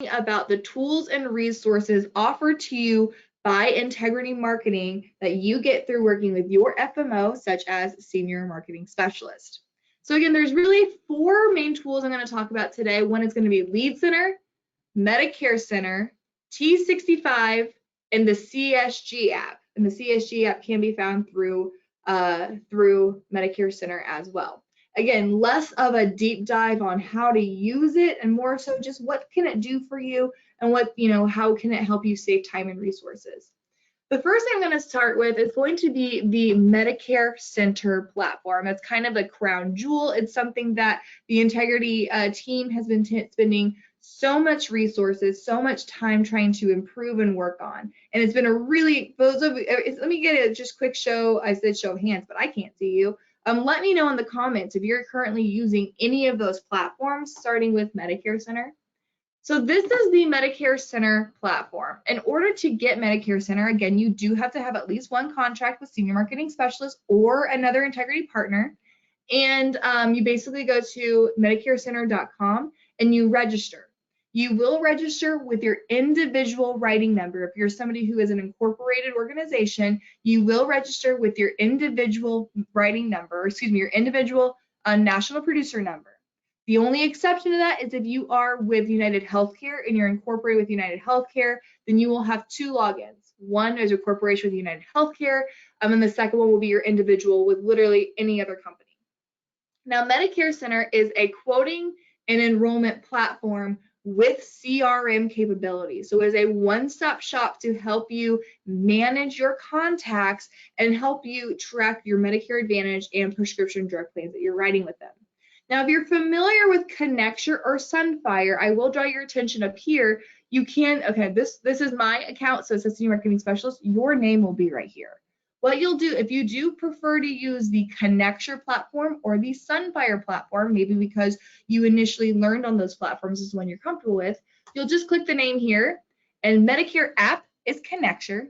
about the tools and resources offered to you by Integrity Marketing that you get through working with your FMO, such as Senior Marketing Specialist. So again, there's really 4 main tools I'm going to talk about today. One is going to be Lead Center, Medicare Center, T65, and the CSG app. And the CSG app can be found through Medicare Center as well. Again, less of a deep dive on how to use it and more so just what can it do for you and what, how can it help you save time and resources. The first thing I'm going to start with is going to be the Medicare Center platform. It's kind of a crown jewel. It's something that the Integrity team has been spending so much resources, so much time trying to improve and work on. And it's been a really, let me get a just quick show. I said show of hands, but I can't see you. Let me know in the comments if you're currently using any of those platforms, starting with Medicare Center. So this is the Medicare Center platform. In order to get Medicare Center, again, you do have to have at least one contract with Senior Marketing Specialist or another Integrity partner. And you basically go to MedicareCenter.com and you register. You will register with your individual writing number. If you're somebody who is an incorporated organization, you will register with your individual writing number, your individual national producer number. The only exception to that is if you are with United Healthcare and you're incorporated with United Healthcare, then you will have 2 logins. One is a corporation with United Healthcare, and the second one will be your individual with literally any other company. Now, Medicare Center is a quoting and enrollment platform with CRM capabilities. So it is a one-stop shop to help you manage your contacts and help you track your Medicare Advantage and prescription drug plans that you're writing with them. Now, if you're familiar with Connecture or Sunfire, I will draw your attention up here. You can, this is my account, so it says Senior Marketing Specialist. Your name will be right here. What you'll do, if you do prefer to use the Connecture platform or the Sunfire platform, maybe because you initially learned on those platforms is one you're comfortable with, you'll just click the name here, and Medicare app is Connecture,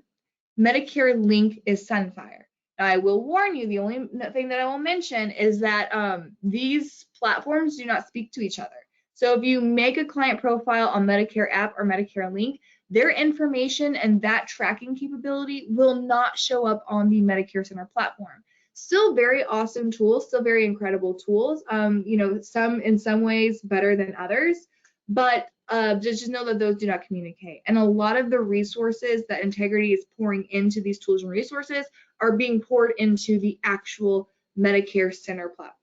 Medicare link is Sunfire. Now, I will warn you, the only thing that I will mention is that these platforms do not speak to each other. So if you make a client profile on Medicare app or Medicare link, their information and that tracking capability will not show up on the Medicare Center platform. Still very awesome tools, still very incredible tools. Some in some ways better than others, but just know that those do not communicate. And a lot of the resources that Integrity is pouring into these tools and resources are being poured into the actual Medicare Center platform.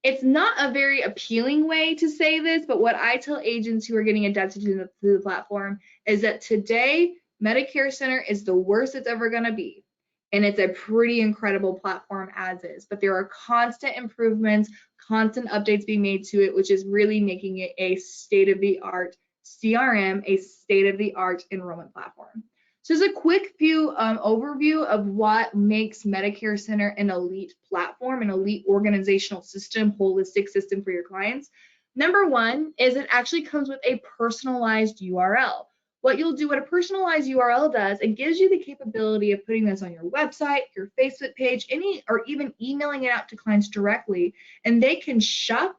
It's not a very appealing way to say this, but what I tell agents who are getting adapted to the platform is that today, Medicare Center is the worst it's ever going to be. And it's a pretty incredible platform as is, but there are constant improvements, constant updates being made to it, which is really making it a state-of-the-art CRM, a state-of-the-art enrollment platform. So just a quick overview of what makes Medicare Center an elite platform, an elite organizational system, holistic system for your clients. Number one is it actually comes with a personalized URL. What you'll do, what a personalized URL does, it gives you the capability of putting this on your website, your Facebook page, or even emailing it out to clients directly, and they can shop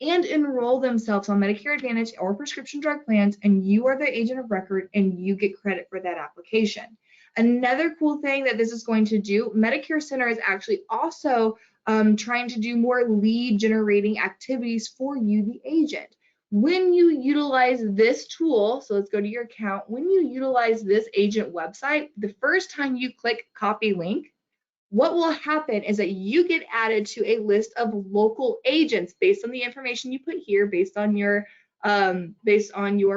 and enroll themselves on Medicare Advantage or prescription drug plans, and you are the agent of record and you get credit for that application. Another cool thing that this is going to do, Medicare Center is actually also trying to do more lead generating activities for you, the agent. When you utilize this tool, so let's go to your account, when you utilize this agent website, the first time you click copy link, what will happen is that you get added to a list of local agents based on the information you put here, based on your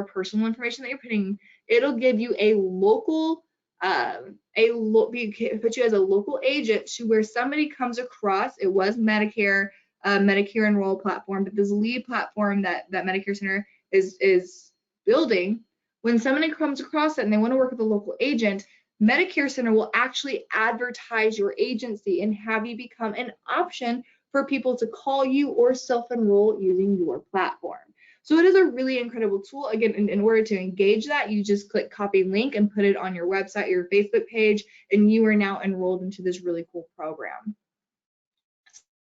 personal information that you're putting. It'll give you a local, put you as a local agent to where somebody comes across. It was Medicare Enroll platform, but this lead platform that Medicare Center is building. When somebody comes across it and they want to work with a local agent, Medicare Center will actually advertise your agency and have you become an option for people to call you or self-enroll using your platform. So it is a really incredible tool. Again, in order to engage that, you just click copy link and put it on your website, your Facebook page, and you are now enrolled into this really cool program.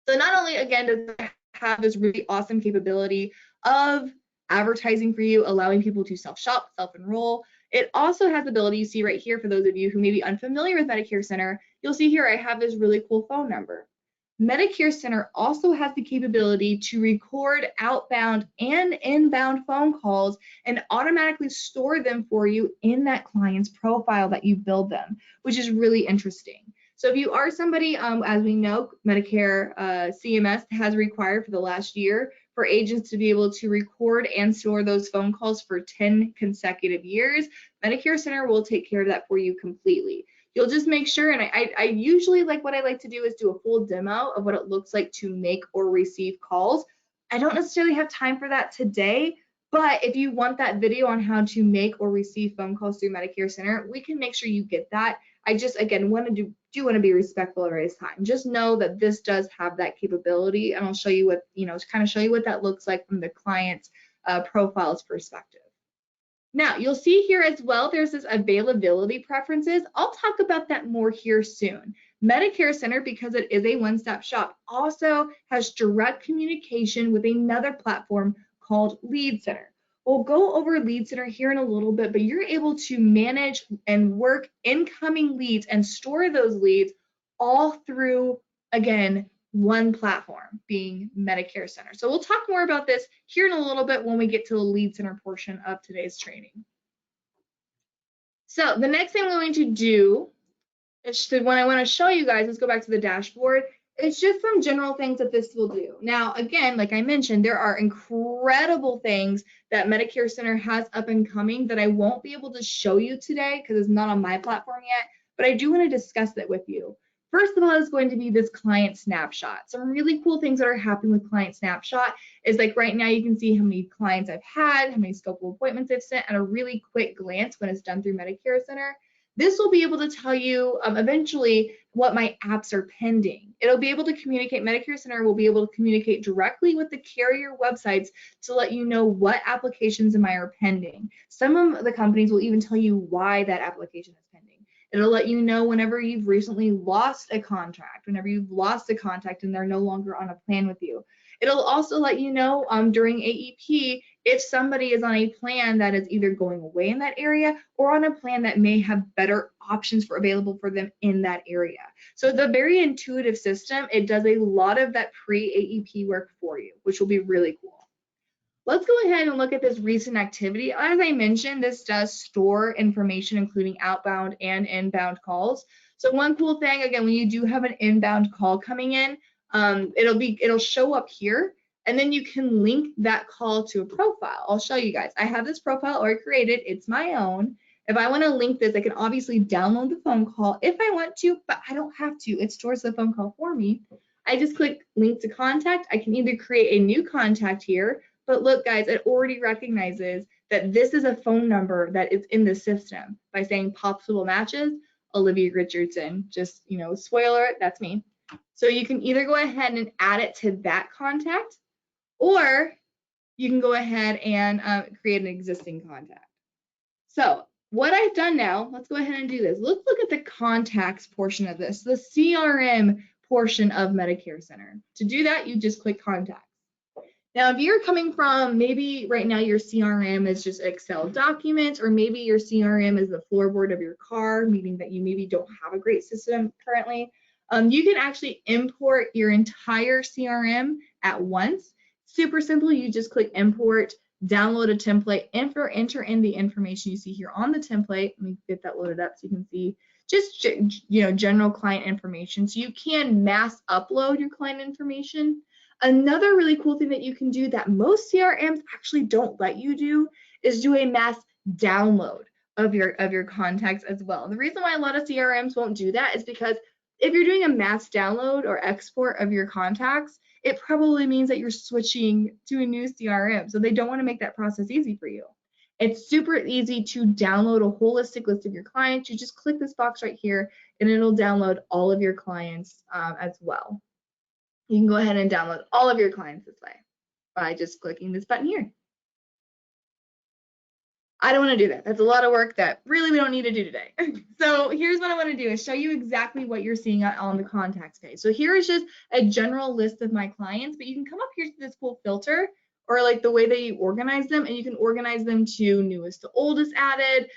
So not only, again, does it have this really awesome capability of advertising for you, allowing people to self-shop, self-enroll. It also has the ability, you see right here, for those of you who may be unfamiliar with Medicare Center, you'll see here I have this really cool phone number. Medicare Center also has the capability to record outbound and inbound phone calls and automatically store them for you in that client's profile that you build them, which is really interesting. So if you are somebody, as we know, Medicare CMS has required for the last year for agents to be able to record and store those phone calls for 10 consecutive years, Medicare Center will take care of that for you completely. You'll just make sure, and I usually what I like to do is do a full demo of what it looks like to make or receive calls. I don't necessarily have time for that today, but if you want that video on how to make or receive phone calls through Medicare Center, we can make sure you get that. I just, again, want to be respectful of everybody's time. Just know that this does have that capability, and I'll show you what, to kind of show you what that looks like from the client's profile's perspective. Now, you'll see here as well, there's this availability preferences. I'll talk about that more here soon. Medicare Center, because it is a one-stop shop, also has direct communication with another platform called Lead Center. We'll go over Lead Center here in a little bit, but you're able to manage and work incoming leads and store those leads all through, again, one platform, being Medicare Center. So we'll talk more about this here in a little bit when we get to the Lead Center portion of today's training. So the next thing we're going to do is, when I want to show you guys, let's go back to the dashboard. It's just some general things that this will do. Now, again, like I mentioned, there are incredible things that Medicare Center has up and coming that I won't be able to show you today because it's not on my platform yet, but I do want to discuss that with you. First of all, is going to be this client snapshot. Some really cool things that are happening with client snapshot is right now you can see how many clients I've had, how many scopable appointments I've sent at a really quick glance when it's done through Medicare Center. This will be able to tell you eventually what my apps are pending. It'll be able to communicate, Medicare Center will be able to communicate directly with the carrier websites to let you know what applications are pending. Some of the companies will even tell you why that application is pending. It'll let you know whenever you've recently lost a contract, whenever you've lost a contact and they're no longer on a plan with you. It'll also let you know during AEP if somebody is on a plan that is either going away in that area or on a plan that may have better options available for them in that area. So it's a very intuitive system. It does a lot of that pre-AEP work for you, which will be really cool. Let's go ahead and look at this recent activity. As I mentioned, this does store information, including outbound and inbound calls. So one cool thing, again, when you do have an inbound call coming in, it'll show up here, and then you can link that call to a profile. I'll show you guys. I have this profile already created. It's my own. If I want to link this, I can obviously download the phone call if I want to, but I don't have to. It stores the phone call for me. I just click link to contact. I can either create a new contact here, but look, guys, it already recognizes that this is a phone number that is in the system by saying possible matches, Olivia Richardson. Just, spoiler, that's me. So you can either go ahead and add it to that contact, or you can go ahead and create an existing contact. So what I've done now, let's go ahead and do this. Let's look at the contacts portion of this, the CRM portion of Medicare Center. To do that, you just click contacts. Now, if you're coming from, maybe right now your CRM is just Excel documents, or maybe your CRM is the floorboard of your car, meaning that you maybe don't have a great system currently, you can actually import your entire CRM at once. Super simple. You just click import, download a template, enter in the information you see here on the template. Let me get that loaded up so you can see just general client information. So you can mass upload your client information. Another really cool thing that you can do that most CRMs actually don't let you do is do a mass download of your contacts as well. And the reason why a lot of CRMs won't do that is because if you're doing a mass download or export of your contacts, it probably means that you're switching to a new CRM. So they don't want to make that process easy for you. It's super easy to download a holistic list of your clients. You just click this box right here and it'll download all of your clients as well. You can go ahead and download all of your clients this way by just clicking this button here. I don't want to do that. That's a lot of work that really we don't need to do today. So here's what I want to do is show you exactly what you're seeing on the contacts page. So here is just a general list of my clients, but you can come up here to this cool filter, or like the way that you organize them, and you can organize them to newest to oldest added.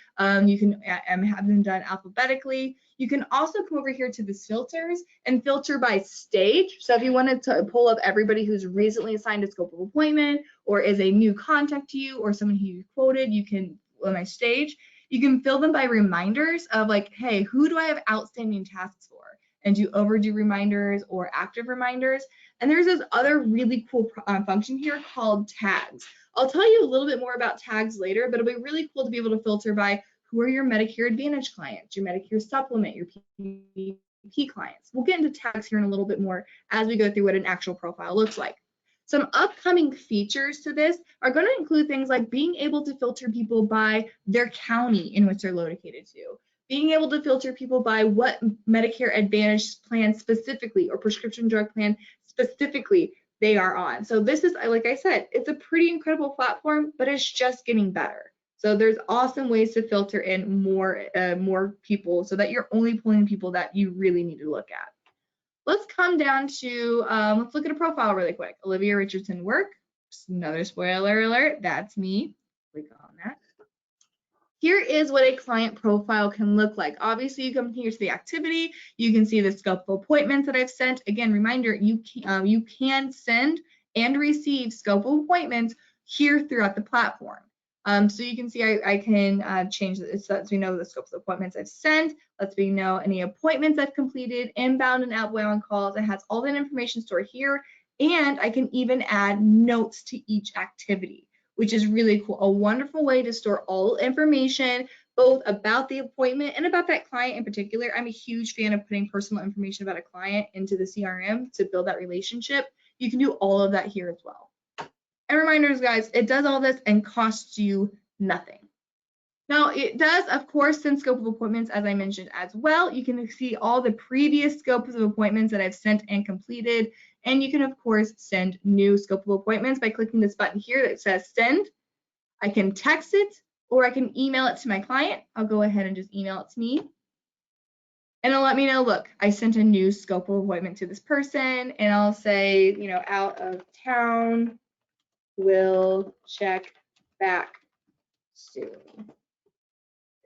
You can have them done alphabetically. You can also come over here to this filters and filter by stage. So if you wanted to pull up everybody who's recently assigned a scope of appointment or is a new contact to you or someone who you quoted, you can, on my stage, you can fill them by reminders of like, hey, who do I have outstanding tasks for? And do overdue reminders or active reminders. And there's this other really cool function here called tags. I'll tell you a little bit more about tags later, but it'll be really cool to be able to filter by who are your Medicare Advantage clients, your Medicare Supplement, your PPP clients. We'll get into tags here in a little bit more as we go through what an actual profile looks like. Some upcoming features to this are going to include things like being able to filter people by their county in which they're located to, being able to filter people by what Medicare Advantage plan specifically or prescription drug plan specifically they are on. So this is, like I said, it's a pretty incredible platform, but it's just getting better. So there's awesome ways to filter in more people so that you're only pulling people that you really need to look at. Let's come down to, let's look at a profile really quick. Olivia Richardson work. Just another spoiler alert, that's me. Click on that. Here is what a client profile can look like. Obviously, you come here to the activity. You can see the scope of appointments that I've sent. Again, reminder, you can send and receive scope of appointments here throughout the platform. So you can see I can change this. So lets me know the scopes of appointments I've sent, lets me know any appointments I've completed, inbound and outbound calls. It has all that information stored here, and I can even add notes to each activity, which is really cool. A wonderful way to store all information, both about the appointment and about that client in particular. I'm a huge fan of putting personal information about a client into the CRM to build that relationship. You can do all of that here as well. And reminders, guys, it does all this and costs you nothing. Now, it does, of course, send scope of appointments, as I mentioned as well. You can see all the previous scopes of appointments that I've sent and completed. And you can, of course, send new scope of appointments by clicking this button here that says send. I can text it or I can email it to my client. I'll go ahead and just email it to me. And it'll let me know, look, I sent a new scope of appointment to this person. And I'll say, you know, out of town, will check back soon.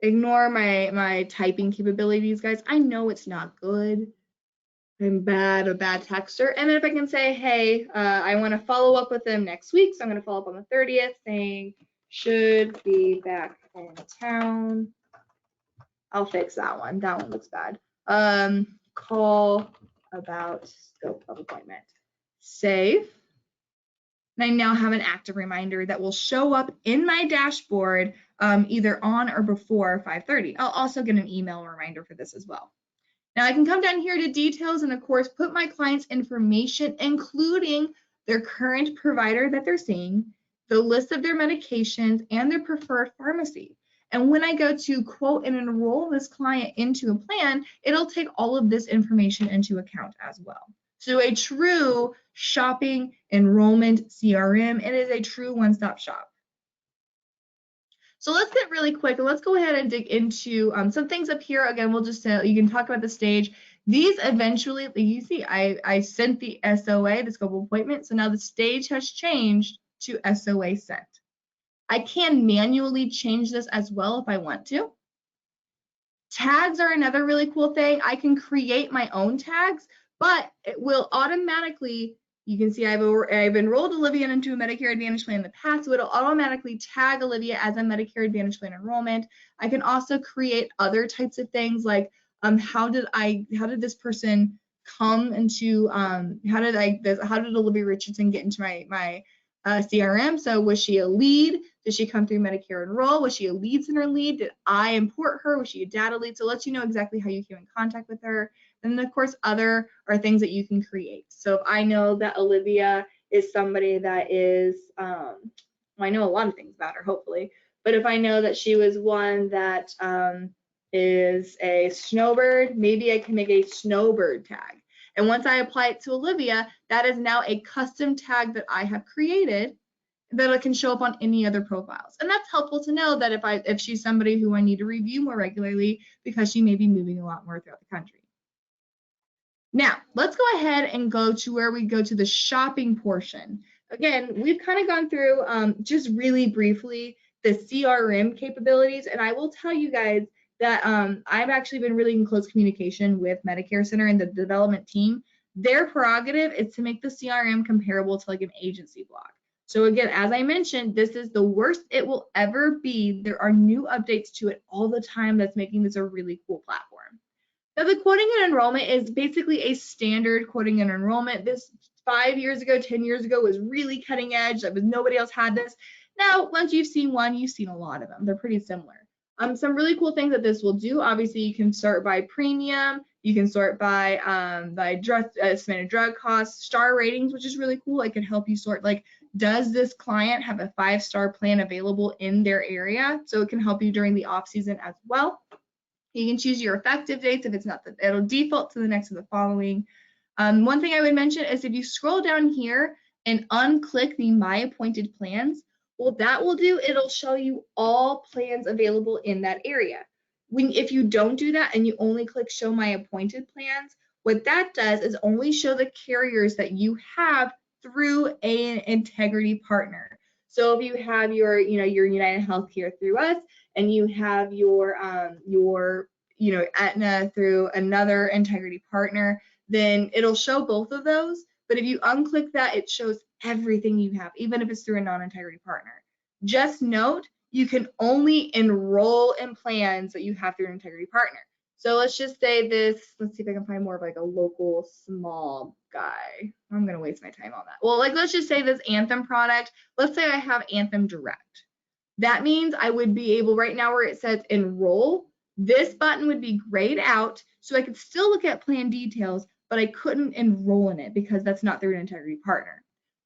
Ignore my typing capabilities, guys. I know it's not good. I'm a bad texter. And then if I can say, hey, I want to follow up with them next week, so I'm going to follow up on the 30th saying, should be back in town. I'll fix that one. That one looks bad. Call about scope of appointment. Save. And I now have an active reminder that will show up in my dashboard either on or before 5:30. I'll also get an email reminder for this as well. Now I can come down here to details and of course put my client's information, including their current provider that they're seeing, the list of their medications, and their preferred pharmacy. And when I go to quote and enroll this client into a plan, it'll take all of this information into account as well. So a true shopping enrollment CRM, it is a true one-stop shop. So let's get really quick and let's go ahead and dig into some things up here. Again, we'll just you can talk about the stage. These eventually, you see, I sent the SOA, the scope of appointment. So now the stage has changed to SOA sent. I can manually change this as well if I want to. Tags are another really cool thing. I can create my own tags, but it will automatically, you can see I've enrolled Olivia into a Medicare Advantage plan in the past, so it'll automatically tag Olivia as a Medicare Advantage plan enrollment. I can also create other types of things like how did this person come into how did Olivia Richardson get into my CRM? So was she a lead? Did she come through Medicare Enroll? Was she a lead center lead? Did I import her? Was she a data lead? So it lets you know exactly how you came in contact with her. And then of course, other are things that you can create. So if I know that Olivia is somebody that is, well, I know a lot of things about her, hopefully, but if I know that she was one that is a snowbird, maybe I can make a snowbird tag. And once I apply it to Olivia, that is now a custom tag that I have created that it can show up on any other profiles. And that's helpful to know that if she's somebody who I need to review more regularly because she may be moving a lot more throughout the country. Now, let's go ahead and go to where we go to the shopping portion. again, we've kind of gone through just really briefly the CRM capabilities, and I will tell you guys that I've actually been really in close communication with Medicare Center and the development team. Their prerogative is to make the CRM comparable to like an agency block. So again, as I mentioned, this is the worst it will ever be. There are new updates to it all the time that's making this a really cool platform. Now, the quoting and enrollment is basically a standard quoting and enrollment. This 5 years ago, 10 years ago was really cutting edge. Nobody else had this. Now, once you've seen one, you've seen a lot of them. They're pretty similar. Some really cool things that this will do. Obviously, you can sort by premium. You can sort by estimated drug costs, star ratings, which is really cool. It can help you sort like, does this client have a 5-star plan available in their area? So it can help you during the off season as well. You can choose your effective dates. If it's not, it'll default to the next of the following. One thing I would mention is if you scroll down here and unclick the My Appointed Plans, what that will do, it'll show you all plans available in that area. If you don't do that and you only click Show My Appointed Plans, what that does is only show the carriers that you have through an Integrity partner. So if you have your United Healthcare through us, and you have your Aetna through another Integrity partner, then it'll show both of those. But if you unclick that, it shows everything you have, even if it's through a non-Integrity partner. Just note, you can only enroll in plans that you have through an Integrity partner. So let's just say this, let's see if I can find more of like a local small guy. I'm gonna waste my time on that. Well, like let's just say this Anthem product, let's say I have Anthem Direct. That means I would be able, right now where it says enroll, this button would be grayed out, so I could still look at plan details, but I couldn't enroll in it because that's not through an Integrity partner.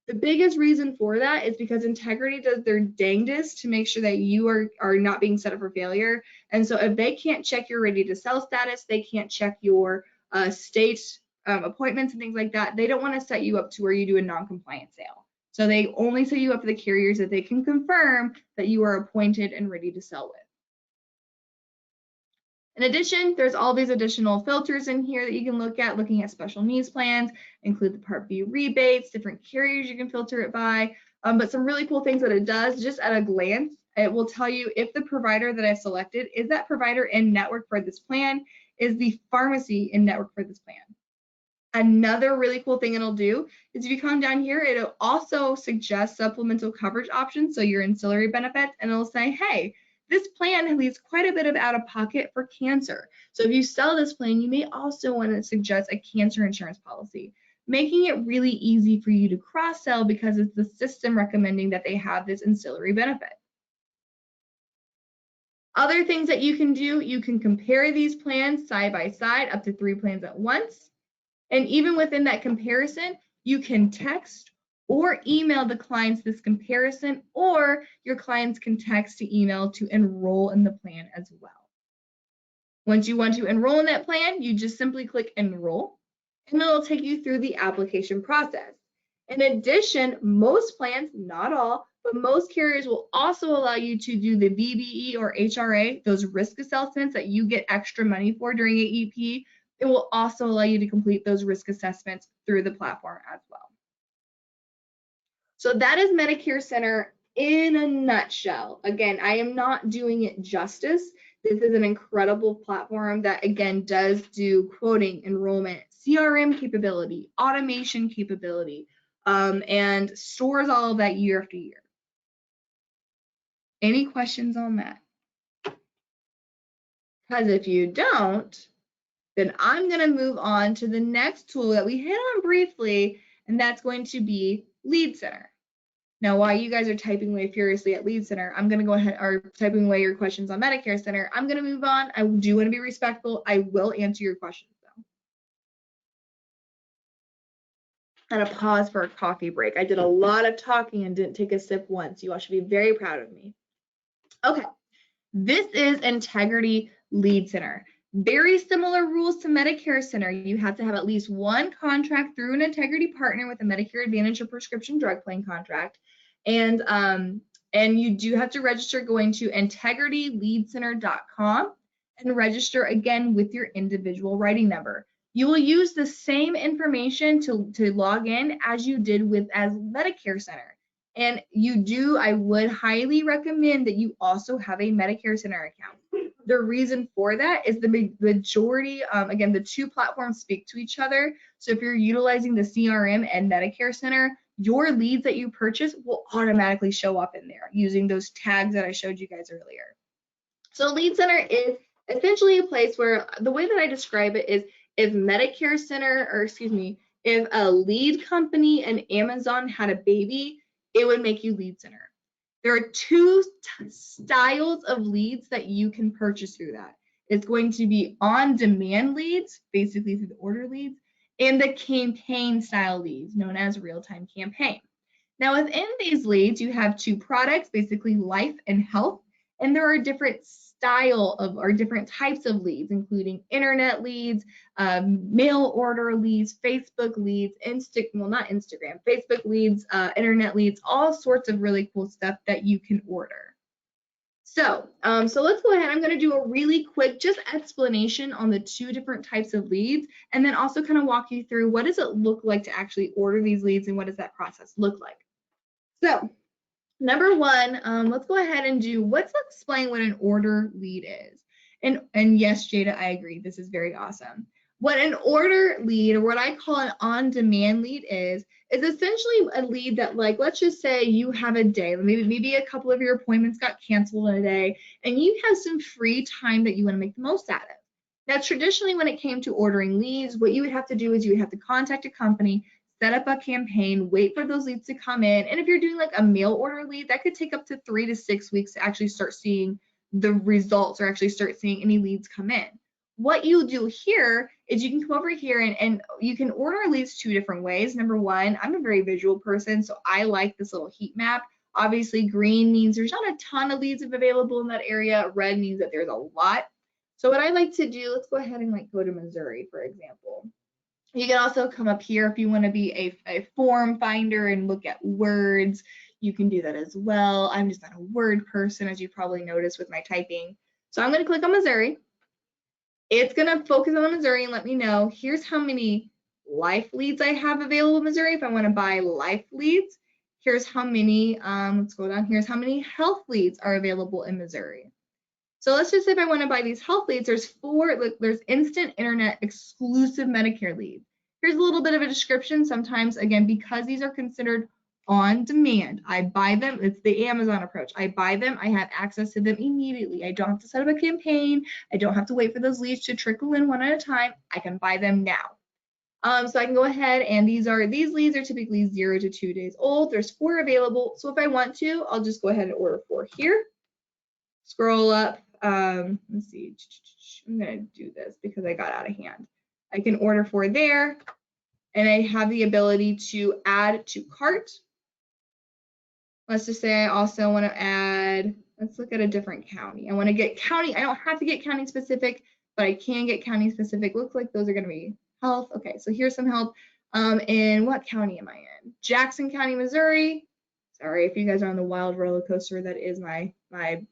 The biggest reason for that is because Integrity does their dangdest to make sure that you are not being set up for failure. And so if they can't check your ready to sell status, they can't check your state appointments and things like that, they don't want to set you up to where you do a non-compliant sale. So they only set you up for the carriers that they can confirm that you are appointed and ready to sell with. In addition, there's all these additional filters in here that you can look at, looking at special needs plans, include the Part B rebates, different carriers you can filter it by, but some really cool things that it does, just at a glance, it will tell you if the provider that I've selected, is that provider in network for this plan, is the pharmacy in network for this plan. Another really cool thing it'll do is if you come down here, it'll also suggest supplemental coverage options, so your ancillary benefits, and it'll say, hey, this plan leaves quite a bit of out of pocket for cancer. So if you sell this plan, you may also want to suggest a cancer insurance policy, making it really easy for you to cross-sell because it's the system recommending that they have this ancillary benefit. Other things that you can do, you can compare these plans side by side, up to 3 plans at once. And even within that comparison, you can text or email the clients this comparison, or your clients can text to email to enroll in the plan as well. Once you want to enroll in that plan, you just simply click enroll, and it'll take you through the application process. In addition, most plans, not all, but most carriers will also allow you to do the VBE or HRA, those risk assessments that you get extra money for during AEP. It will also allow you to complete those risk assessments through the platform as well. So that is Medicare Center in a nutshell. Again, I am not doing it justice. This is an incredible platform that, again, does do quoting, enrollment, CRM capability, automation capability, and stores all of that year after year. Any questions on that? Because if you don't, then I'm going to move on to the next tool that we hit on briefly, and that's going to be Lead Center. Now, while you guys are typing away furiously at Lead Center, I'm going to go ahead, or typing away your questions on Medicare Center. I'm going to move on. I do want to be respectful. I will answer your questions, though. I'm going to pause for a coffee break. I did a lot of talking and didn't take a sip once. You all should be very proud of me. Okay, this is Integrity Lead Center. Very similar rules to Medicare Center. You have to have at least one contract through an Integrity partner with a Medicare Advantage or prescription drug plan contract. And you do have to register going to integrityleadcenter.com and register again with your individual writing number. You will use the same information to log in as you did with as Medicare Center. And I would highly recommend that you also have a Medicare Center account. The reason for that is the majority, again, the two platforms speak to each other. So if you're utilizing the CRM and Medicare Center, your leads that you purchase will automatically show up in there using those tags that I showed you guys earlier. So Lead Center is essentially a place where the way that I describe it is if Medicare Center, or excuse me, if a lead company and Amazon had a baby, it would make you Lead Center. There are two styles of leads that you can purchase through that. It's going to be on-demand leads, basically through the order leads, and the campaign style leads, known as real-time campaign. Now, within these leads, you have two products, basically life and health, and there are different different types of leads, including internet leads, mail order leads, Facebook leads, not Instagram, Facebook leads, internet leads, all sorts of really cool stuff that you can order. So let's go ahead. I'm going to do a really quick just explanation on the two different types of leads, and then also kind of walk you through what does it look like to actually order these leads and what does that process look like. So number one, let's go ahead and let's explain what an order lead is. And yes, Jada, I agree. This is very awesome. What an order lead, or what I call an on-demand lead is essentially a lead that, like, let's just say you have a day, maybe a couple of your appointments got canceled in a day, and you have some free time that you want to make the most out of. Now, traditionally, when it came to ordering leads, what you would have to do is you would have to contact a company, set up a campaign, wait for those leads to come in. And if you're doing like a mail order lead, that could take up to 3 to 6 weeks to actually start seeing the results or actually start seeing any leads come in. What you do here is you can come over here and you can order leads two different ways. Number one, I'm a very visual person, so I like this little heat map. Obviously, green means there's not a ton of leads available in that area. Red means that there's a lot. So what I like to do, let's go ahead and like go to Missouri, for example. You can also come up here if you want to be a form finder and look at words. You can do that as well. I'm just not a word person, as you probably noticed with my typing. So I'm going to click on Missouri. It's going to focus on Missouri and let me know, here's how many life leads I have available in Missouri if I want to buy life leads. Here's how many, let's go down, here's how many health leads are available in Missouri. So let's just say if I want to buy these health leads, there's instant internet exclusive Medicare leads. Here's a little bit of a description. Sometimes, again, because these are considered on demand, I buy them. It's the Amazon approach. I buy them. I have access to them immediately. I don't have to set up a campaign. I don't have to wait for those leads to trickle in one at a time. I can buy them now. So I can go ahead and these leads are typically 0 to 2 days old. There's 4 available. So if I want to, I'll just go ahead and order 4 here. Scroll up. Let's see. I'm going to do this because I got out of hand. I can order 4 there, and I have the ability to add to cart. Let's just say I also want to add, let's look at a different county. I want to get county. I don't have to get county specific, but I can get county specific. Looks like those are going to be health. Okay, so here's some health. In what county am I in? Jackson County, Missouri. Sorry if you guys are on the wild roller coaster that is my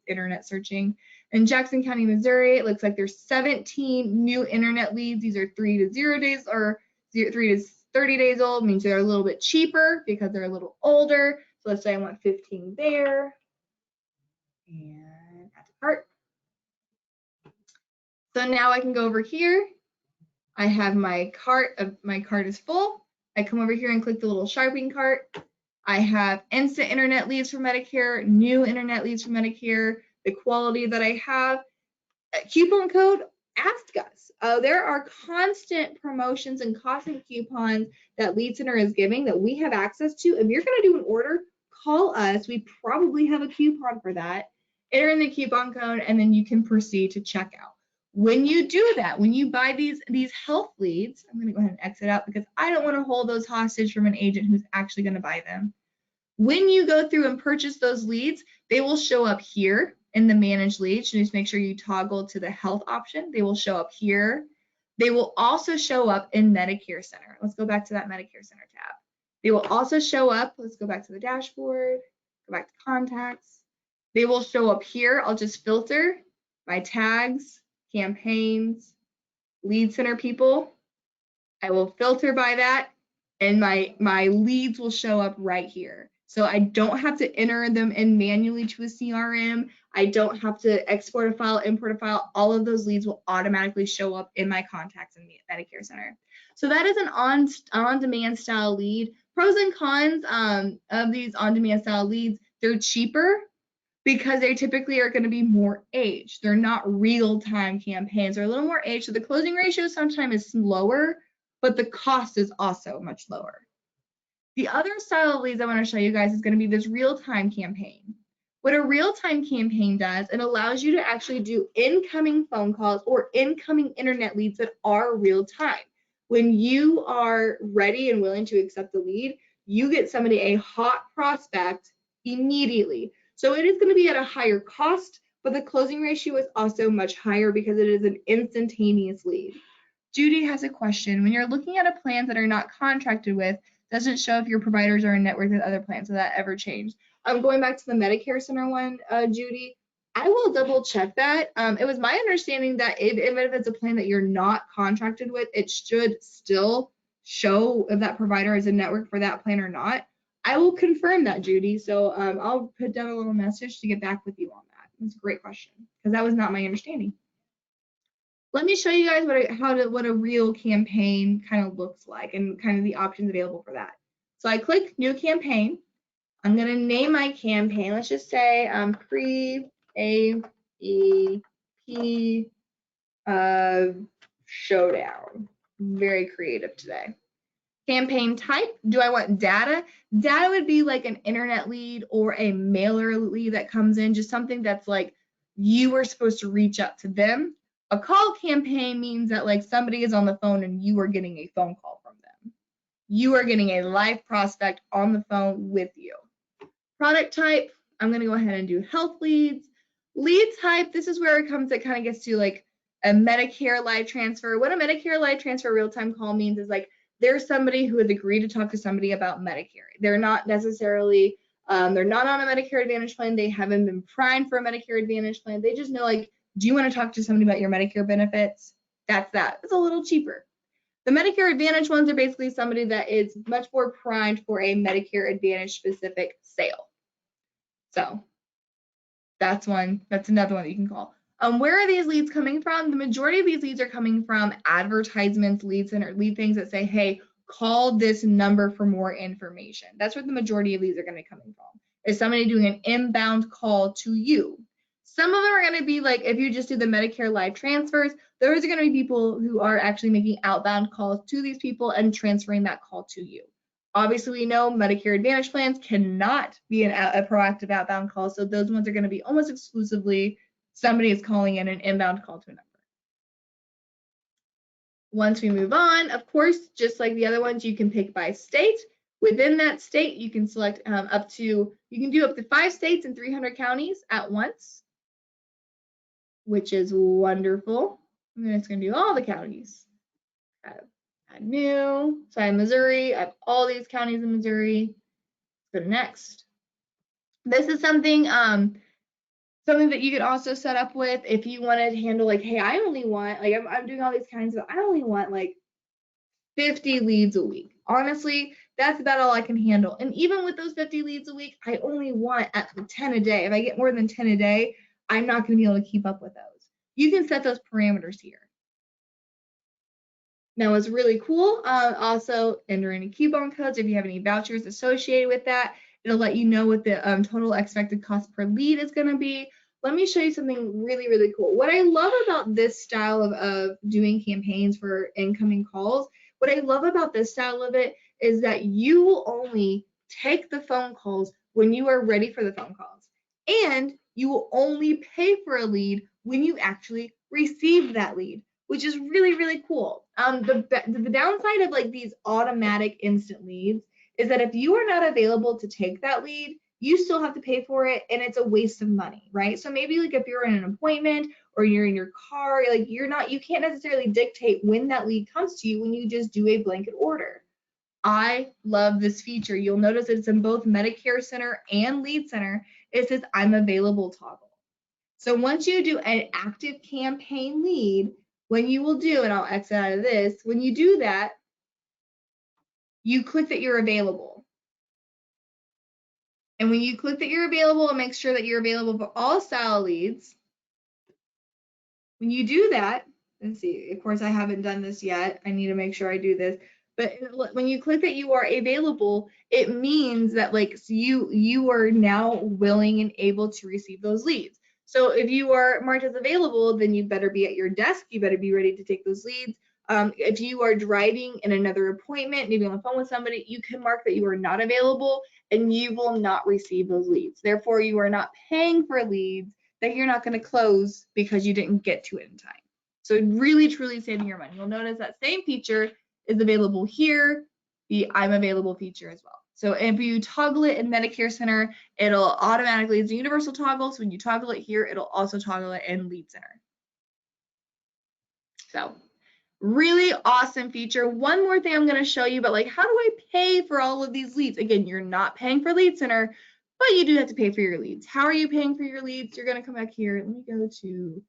internet searching. In Jackson County, Missouri, it looks like there's 17 new internet leads. These are 3 to 0 days or 3 to 30 days old, means they're a little bit cheaper because they're a little older. So let's say I want 15 there and add to cart. So now I can go over here. I have my cart is full. I come over here and click the little shopping cart. I have instant internet leads for Medicare, new internet leads for Medicare, the quality that I have. Coupon code, ask us. There are constant promotions and constant coupons that Lead Center is giving that we have access to. If you're going to do an order, call us. We probably have a coupon for that. Enter in the coupon code, and then you can proceed to checkout. When you do that, when you buy these health leads, I'm going to go ahead and exit out because I don't want to hold those hostage from an agent who's actually going to buy them. When you go through and purchase those leads, they will show up here in the manage leads. So just make sure you toggle to the health option. They will show up here. They will also show up in Medicare Center. Let's go back to that Medicare Center tab. They will also show up. Let's go back to the dashboard, go back to contacts. They will show up here. I'll just filter by tags, campaigns, Lead Center people. I will filter by that, and my leads will show up right here. So I don't have to enter them in manually to a CRM. I don't have to export a file, import a file. All of those leads will automatically show up in my contacts in the Medicare Center. So that is an on-demand style lead. Pros and cons of these on-demand style leads: they're cheaper because they typically are going to be more aged. They're not real-time campaigns. They're a little more aged, so the closing ratio sometimes is lower, but the cost is also much lower. The other style of leads I want to show you guys is going to be this real-time campaign. What a real-time campaign does, it allows you to actually do incoming phone calls or incoming internet leads that are real-time. When you are ready and willing to accept the lead, you get somebody a hot prospect immediately. So it is going to be at a higher cost, but the closing ratio is also much higher because it is an instantaneous lead. Judy has a question. When you're looking at a plan that are not contracted with, doesn't show if your providers are in network with other plans. Will that ever change? Going back to the Medicare Center one, Judy, I will double check that. It was my understanding that even if it's a plan that you're not contracted with, it should still show if that provider is in network for that plan or not. I will confirm that, Judy. So I'll put down a little message to get back with you on that. That's a great question because that was not my understanding. Let me show you guys what a real campaign kind of looks like and kind of the options available for that. So I click new campaign. I'm going to name my campaign. Let's just say pre-AEP showdown. Very creative today. Campaign type, do I want data? Data would be like an internet lead or a mailer lead that comes in, just something that's like you were supposed to reach out to them. A call campaign means that like somebody is on the phone and you are getting a phone call from them. You are getting a live prospect on the phone with you. Product type, I'm going to go ahead and do health leads. Lead type, this is where it kind of gets to like a Medicare live transfer. What a Medicare live transfer real-time call means is like there's somebody who has agreed to talk to somebody about Medicare. They're not necessarily, they're not on a Medicare Advantage plan. They haven't been primed for a Medicare Advantage plan. They just know like, do you want to talk to somebody about your Medicare benefits? That's that. It's a little cheaper. The Medicare Advantage ones are basically somebody that is much more primed for a Medicare Advantage specific sale. So that's another one that you can call. Where are these leads coming from? The majority of these leads are coming from advertisements, lead things that say, hey, call this number for more information. That's where the majority of these are going to be coming from. Is somebody doing an inbound call to you? Some of them are going to be like, if you just do the Medicare live transfers, those are going to be people who are actually making outbound calls to these people and transferring that call to you. Obviously, we know Medicare Advantage plans cannot be a proactive outbound call, so those ones are going to be almost exclusively somebody is calling in an inbound call to a number. Once we move on, of course, just like the other ones, you can pick by state. Within that state, you can select you can do up to 5 states and 300 counties at once, which is wonderful. I'm just going to do all the counties. Add new. So I have Missouri. I have all these counties in Missouri. Let's go to next. This is something that you could also set up with if you wanted to handle like, hey, I only want like I'm doing all these kinds of I only want like 50 leads a week. Honestly, that's about all I can handle. And even with those 50 leads a week, I only want 10 a day. If I get more than 10 a day, I'm not going to be able to keep up with those. You can set those parameters here. Now, what's really cool, also enter any coupon codes if you have any vouchers associated with that. It'll let you know what the total expected cost per lead is going to be. Let me show you something really, really cool. What I love about this style of doing campaigns for incoming calls, what I love about this style of it is that you will only take the phone calls when you are ready for the phone calls. And you will only pay for a lead when you actually receive that lead, which is really, really cool. The downside of like these automatic instant leads is that if you are not available to take that lead, you still have to pay for it and it's a waste of money, right? So maybe like if you're in an appointment or you're in your car, like you can't necessarily dictate when that lead comes to you when you just do a blanket order. I love this feature. You'll notice it's in both Medicare Center and Lead Center. It says I'm available toggle. So once you do an active campaign lead, when you will do, and I'll exit out of this, when you do that, you click that you're available. And when you click that you're available, it makes sure that you're available for all style leads. When you do that, let's see, of course I haven't done this yet. I need to make sure I do this. But when you click that you are available, it means that like you are now willing and able to receive those leads. So if you are marked as available, then you better be at your desk. You better be ready to take those leads. If you are driving in another appointment, maybe on the phone with somebody, you can mark that you are not available and you will not receive those leads. Therefore, you are not paying for leads that you're not going to close because you didn't get to it in time. So really, truly saving your money. You'll notice that same feature is available here, the I'm available feature as well. So if you toggle it in Medicare Center, it'll automatically, it's a universal toggle. So when you toggle it here, it'll also toggle it in Lead Center. So really awesome feature. One more thing I'm going to show you, but like, how do I pay for all of these leads? Again, you're not paying for Lead Center, but you do have to pay for your leads. How are you paying for your leads? You're going to come back here. Let me go to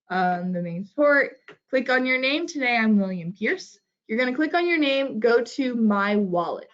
the main support. Click on your name. Today, I'm William Pierce. You're going to click on your name, go to My Wallet.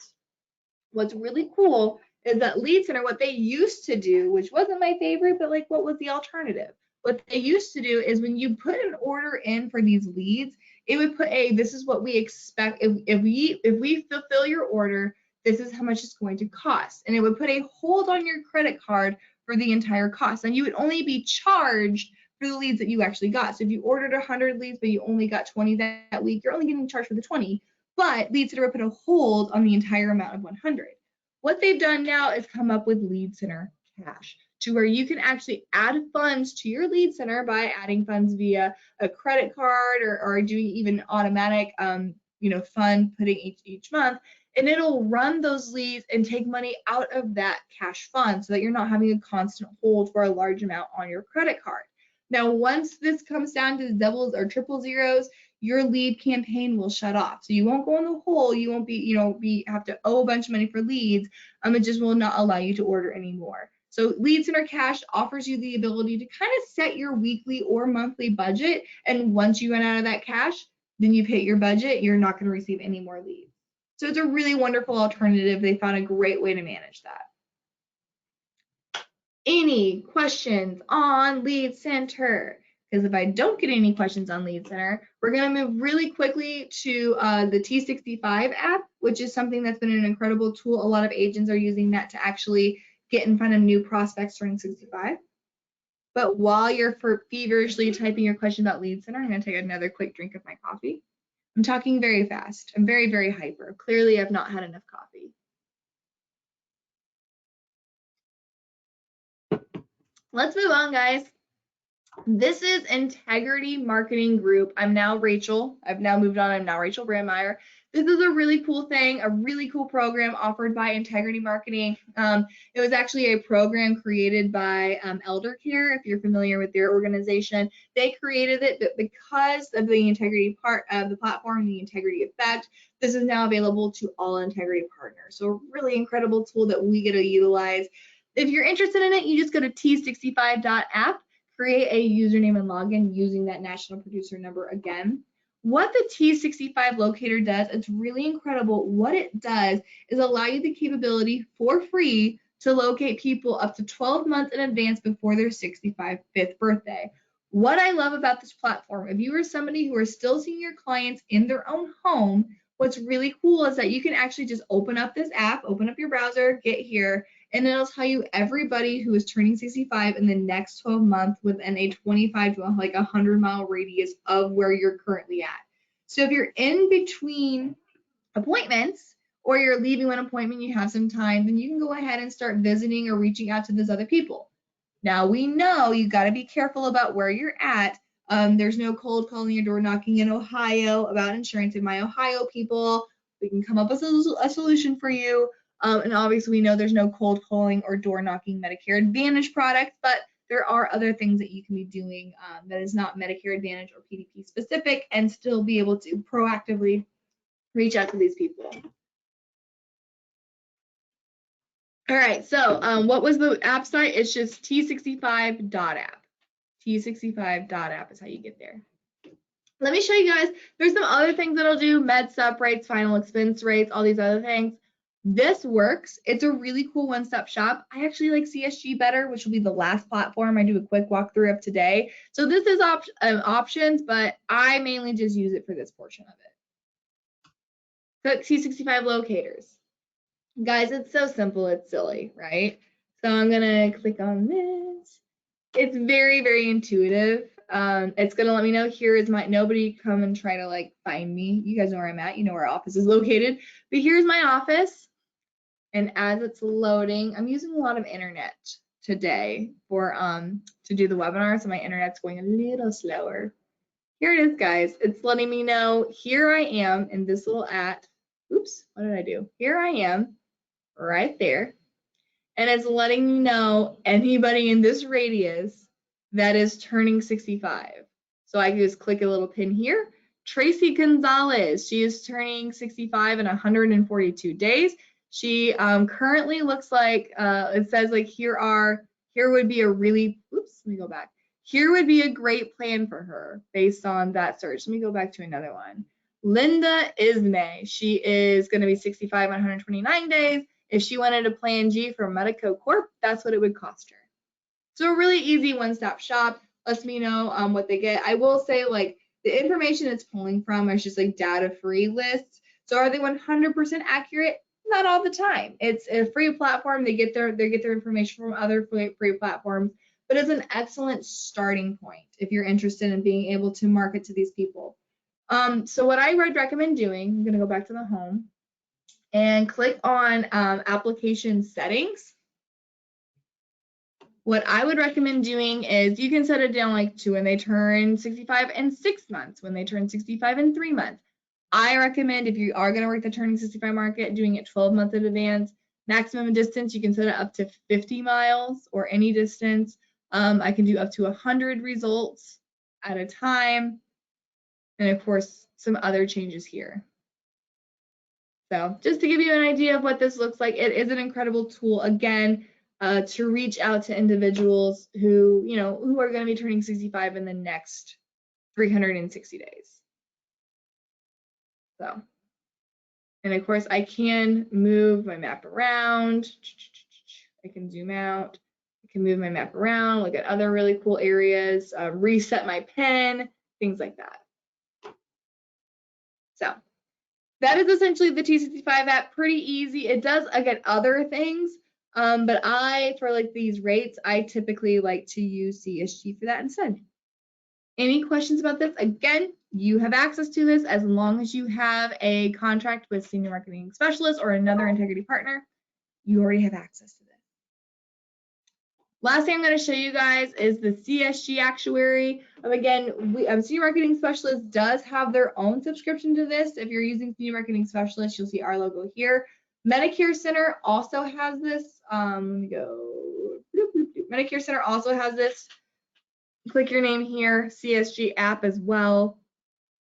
What's really cool is that Lead Center, what they used to do, which wasn't my favorite, but like what was the alternative? What they used to do is when you put an order in for these leads, it would put this is what we expect. If we fulfill your order, this is how much it's going to cost. And it would put a hold on your credit card for the entire cost. And you would only be charged for the leads that you actually got. So if you ordered 100 leads, but you only got 20 that week, you're only getting charged for the 20. But Lead Center would put a hold on the entire amount of 100. What they've done now is come up with Lead Center Cash, to where you can actually add funds to your Lead Center by adding funds via a credit card or doing even automatic fund putting each month, and it'll run those leads and take money out of that cash fund so that you're not having a constant hold for a large amount on your credit card. Now, once this comes down to doubles or triple zeros, your lead campaign will shut off. So you won't go in the hole. You won't be, have to owe a bunch of money for leads. It just will not allow you to order anymore. So Lead Center Cash offers you the ability to kind of set your weekly or monthly budget. And once you run out of that cash, then you've hit your budget. You're not going to receive any more leads. So it's a really wonderful alternative. They found a great way to manage that. Any questions on Lead Center? Because if I don't get any questions on Lead Center, we're going to move really quickly to the T65 app, which is something that's been an incredible tool. A lot of agents are using that to actually get in front of new prospects turning 65. But while you're feverishly typing your question about Lead Center, I'm going to take another quick drink of my coffee. I'm talking very fast. I'm very, very hyper. Clearly, I've not had enough coffee. Let's move on, guys. This is Integrity Marketing Group. I'm now Rachel. I've now moved on. I'm now Rachel Brandmeier. This is a really cool thing, a really cool program offered by Integrity Marketing. It was actually a program created by Eldercare, if you're familiar with their organization. They created it, but because of the integrity part of the platform, the integrity effect, this is now available to all Integrity partners. So a really incredible tool that we get to utilize. If you're interested in it, you just go to t65.app, create a username and login using that national producer number again. What the T65 locator does, it's really incredible. What it does is allow you the capability for free to locate people up to 12 months in advance before their 65th birthday. What I love about this platform, if you are somebody who are still seeing your clients in their own home, what's really cool is that you can actually just open up this app, open up your browser, get here, and it'll tell you everybody who is turning 65 in the next 12 months within a 25 to like 100-mile radius of where you're currently at. So if you're in between appointments or you're leaving one appointment, you have some time, then you can go ahead and start visiting or reaching out to those other people. Now, we know you got to be careful about where you're at. There's no cold calling or door knocking in Ohio about insurance. In my Ohio people, we can come up with a solution for you. And obviously, we know there's no cold calling or door knocking Medicare Advantage products, but there are other things that you can be doing that is not Medicare Advantage or PDP specific and still be able to proactively reach out to these people. All right, so what was the app site? It's just t65.app. t65.app is how you get there. Let me show you guys. There's some other things that I'll do, med sup rates, final expense rates, all these other things. This works. It's a really cool one-stop shop. I actually like CSG better, which will be the last platform I do a quick walkthrough of today. So this is options, but I mainly just use it for this portion of it. Click C65 locators. Guys, it's so simple, it's silly, right? So I'm gonna click on this. It's very, very intuitive. It's gonna let me know here is my, nobody come and try to like find me. You guys know where I'm at, you know where our office is located. But here's my office. And as it's loading, I'm using a lot of internet today for to do the webinar, so my internet's going a little slower. Here it is, guys. It's letting me know here I am in this little oops, what did I do? Here I am right there. And it's letting me know anybody in this radius that is turning 65. So I can just click a little pin here. Tracy Gonzalez, she is turning 65 in 142 days. She currently looks like, it says like here would be a really, oops, let me go back. Here would be a great plan for her based on that search. Let me go back to another one. Linda Ismay, she is going to be 65 in 129 days. If she wanted a plan G for Medico Corp, that's what it would cost her. So a really easy one-stop shop. Lets me know what they get. I will say, like, the information it's pulling from is just like data-free lists. So are they 100% accurate? Not all the time. It's a free platform. They get their information from other free platforms, but it's an excellent starting point if you're interested in being able to market to these people. So what I would recommend doing, I'm gonna go back to the home and click on application settings. What I would recommend doing is you can set it down like to when they turn 65 in 6 months, when they turn 65 in 3 months. I recommend if you are going to work the turning 65 market, doing it 12 months in advance. Maximum distance, you can set it up to 50 miles or any distance. I can do up to 100 results at a time. And of course, some other changes here. So just to give you an idea of what this looks like, it is an incredible tool, again, to reach out to individuals who, who are going to be turning 65 in the next 360 days. So, and of course, I can move my map around. I can zoom out. I can move my map around, look at other really cool areas, reset my pen, things like that. So that is essentially the T65 app. Pretty easy. It does, again, other things. But for like these rates, I typically like to use CSG for that instead. Any questions about this? Again, you have access to this as long as you have a contract with Senior Marketing Specialist or another integrity partner. You already have access to this. Last thing I'm going to show you guys is the CSG Actuary. Again, Senior Marketing Specialist does have their own subscription to this. If you're using Senior Marketing Specialist, you'll see our logo here. Medicare Center also has this. Let me go. Medicare Center also has this. Click your name here, CSG app as well.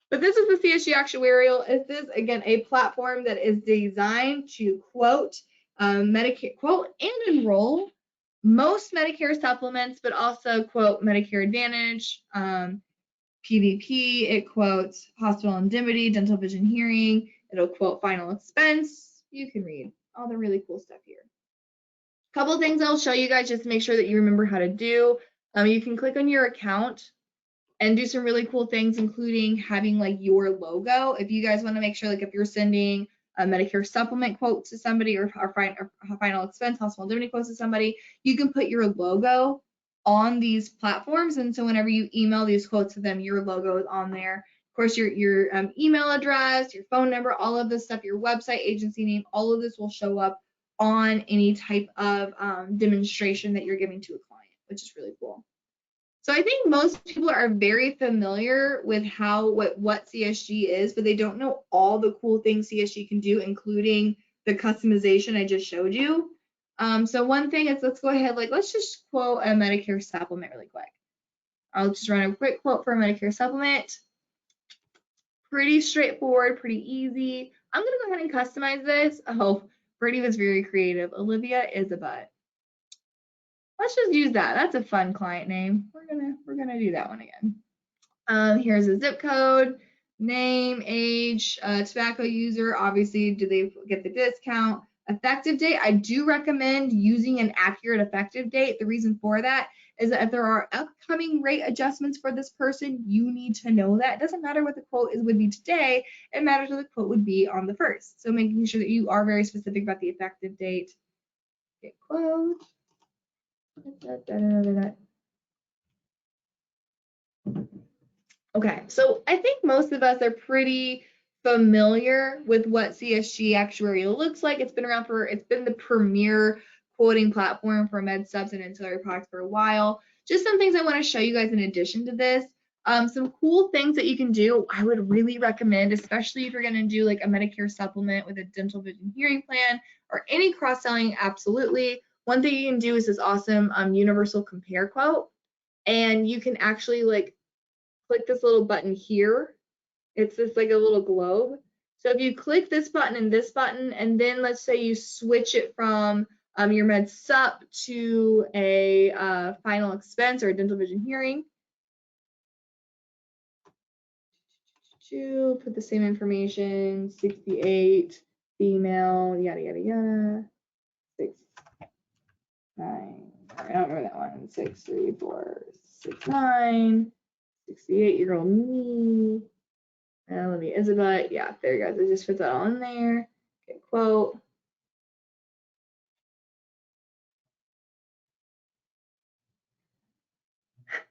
But this is the CSG Actuarial. This is, again, a platform that is designed to quote Medicare, quote and enroll most Medicare supplements, but also quote Medicare Advantage, PVP, it quotes hospital indemnity, dental, vision, hearing, it'll quote final expense. You can read all the really cool stuff here. A couple of things I'll show you guys just to make sure that you remember how to do. You can click on your account and do some really cool things, including having like your logo. If you guys want to make sure, like if you're sending a Medicare supplement quote to somebody or final expense, hospital indemnity quotes to somebody, you can put your logo on these platforms. And so whenever you email these quotes to them, your logo is on there. Of course, your email address, your phone number, all of this stuff, your website, agency name, all of this will show up on any type of demonstration that you're giving to a client, which is really cool. So I think most people are very familiar with what CSG is, but they don't know all the cool things CSG can do, including the customization I just showed you. So one thing is, let's go ahead, let's just quote a Medicare supplement really quick. I'll just run a quick quote for a Medicare supplement. Pretty straightforward, pretty easy. I'm gonna go ahead and customize this. Oh, Brittany was very creative. Olivia Isabut. Let's just use that. That's a fun client name. We're gonna do that one again. Here's a zip code, name, age, tobacco user, obviously, do they get the discount? Effective date, I do recommend using an accurate effective date. The reason for that is that if there are upcoming rate adjustments for this person, you need to know that. It doesn't matter what the quote is would be today, it matters what the quote would be on the 1st. So making sure that you are very specific about the effective date. Get quote. Okay, so I think most of us are pretty familiar with what CSG Actuarial looks like. It's been the premier quoting platform for med subs and ancillary products for a while. Just some things I want to show you guys in addition to this. Some cool things that you can do, I would really recommend, especially if you're going to do like a Medicare supplement with a dental vision hearing plan or any cross-selling, absolutely. One thing you can do is this awesome universal compare quote. And you can actually like click this little button here. It's just like a little globe. So if you click this button and then let's say you switch it from your med sup to a final expense or a dental vision hearing, to put the same information, 68, female, yada, yada, yada, 6, 9, I don't remember that one, 6, 3, 4, 6, 9, 68-year-old me. Let me Isabel. Yeah, there you go. I just put that all in there. Okay, quote.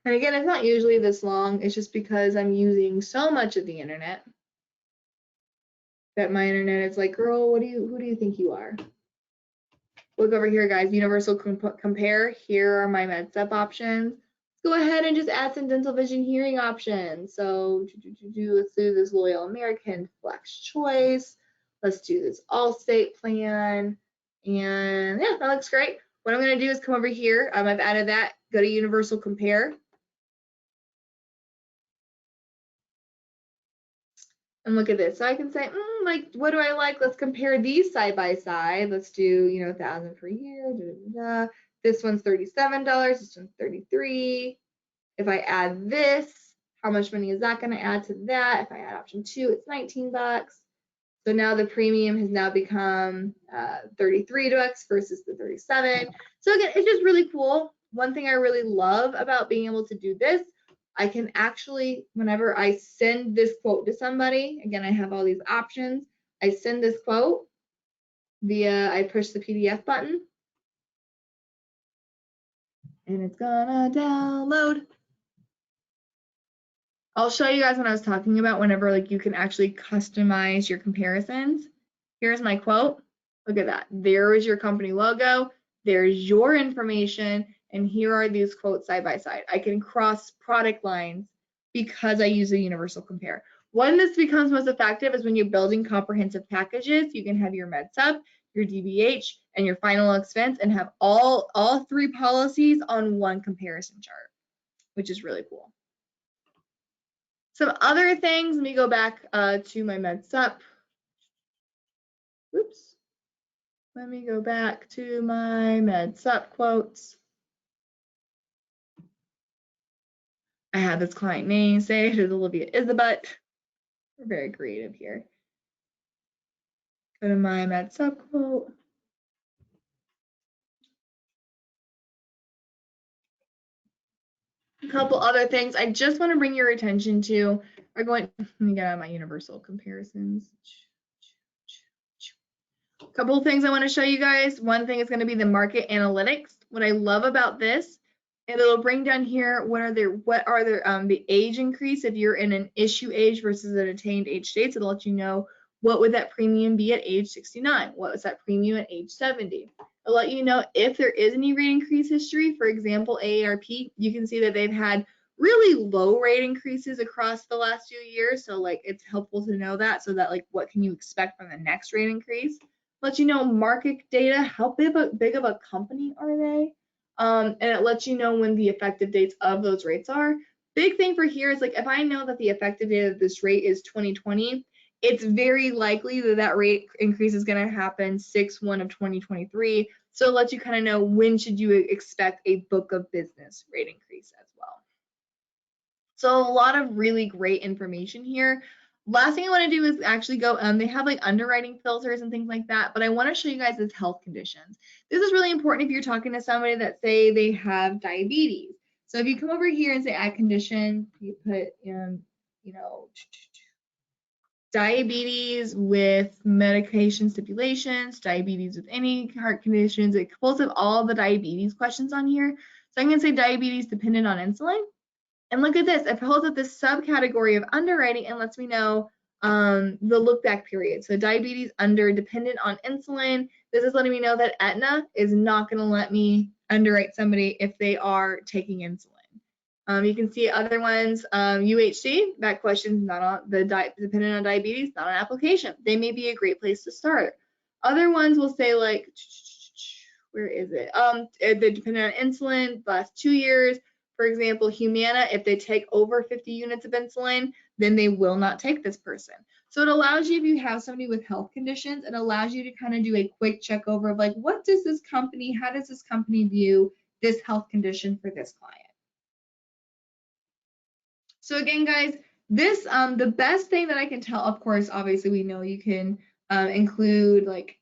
And again, it's not usually this long. It's just because I'm using so much of the internet that my internet is like, girl, who do you think you are? Look over here, guys. Universal compare. Here are my MedSup options. Let's go ahead and just add some dental vision hearing options. So let's do this Loyal American Flex Choice. Let's do this Allstate plan. And yeah, that looks great. What I'm going to do is come over here. I've added that. Go to Universal Compare. And look at this. So I can say, like, what do I like? Let's compare these side by side. Let's do, 1,000 per year. This one's $37. This one's $33. If I add this, how much money is that going to add to that? If I add option 2, it's $19. So now the premium has now become $33 versus the $37. So again, it's just really cool. One thing I really love about being able to do this, I can actually, whenever I send this quote to somebody, again, I have all these options. I send this quote via, I push the PDF button, and it's gonna download. I'll show you guys what I was talking about whenever like you can actually customize your comparisons. Here's my quote. Look at that. There is your company logo. There's your information. And here are these quotes side by side. I can cross product lines because I use a universal compare. When this becomes most effective is when you're building comprehensive packages. You can have your MedSup, your DBH, and your final expense and have all 3 policies on one comparison chart, which is really cool. Some other things, let me go back to my MedSup. Oops. Let me go back to my MedSup quotes. I have this client name saved as Olivia Isabut. We're very creative here. Go to my MedSup quote. A couple other things I just want to bring your attention to are going, let me get out my universal comparisons. A couple of things I want to show you guys. One thing is going to be the market analytics. What I love about this, and it'll bring down here what are the age increase if you're in an issue age versus an attained age states. It'll let you know what would that premium be at age 69, what was that premium at age 70. It'll let you know if there is any rate increase history. For example, AARP, you can see that they've had really low rate increases across the last few years. So like it's helpful to know that, so that like what can you expect from the next rate increase. Let you know market data, how big of a company are they? And it lets you know when the effective dates of those rates are. Big thing for here is like if I know that the effective date of this rate is 2020, it's very likely that that rate increase is going to happen 6/1 of 2023. So it lets you kind of know when should you expect a book of business rate increase as well. So a lot of really great information here. Last thing I want to do is actually go, they have like underwriting filters and things like that, but I want to show you guys this health conditions. This is really important if you're talking to somebody that say they have diabetes. So if you come over here and say add condition, you put in, you know, diabetes with medication stipulations, diabetes with any heart conditions. It pulls up all the diabetes questions on here. So I'm going to say diabetes dependent on insulin. And look at this, it pulls up this subcategory of underwriting and lets me know the look back period. So diabetes under dependent on insulin. This is letting me know that Aetna is not going to let me underwrite somebody if they are taking insulin. You can see other ones, UHC, that question's not on the dependent on diabetes, not an application. They may be a great place to start. Other ones will say like, where is it? They're dependent on insulin, the last 2 years. For example, Humana, if they take over 50 units of insulin, then they will not take this person. So it allows you, if you have somebody with health conditions, it allows you to kind of do a quick check over of like, what does this company, how does this company view this health condition for this client? So again, guys, this, the best thing that I can tell, of course, obviously we know you can include like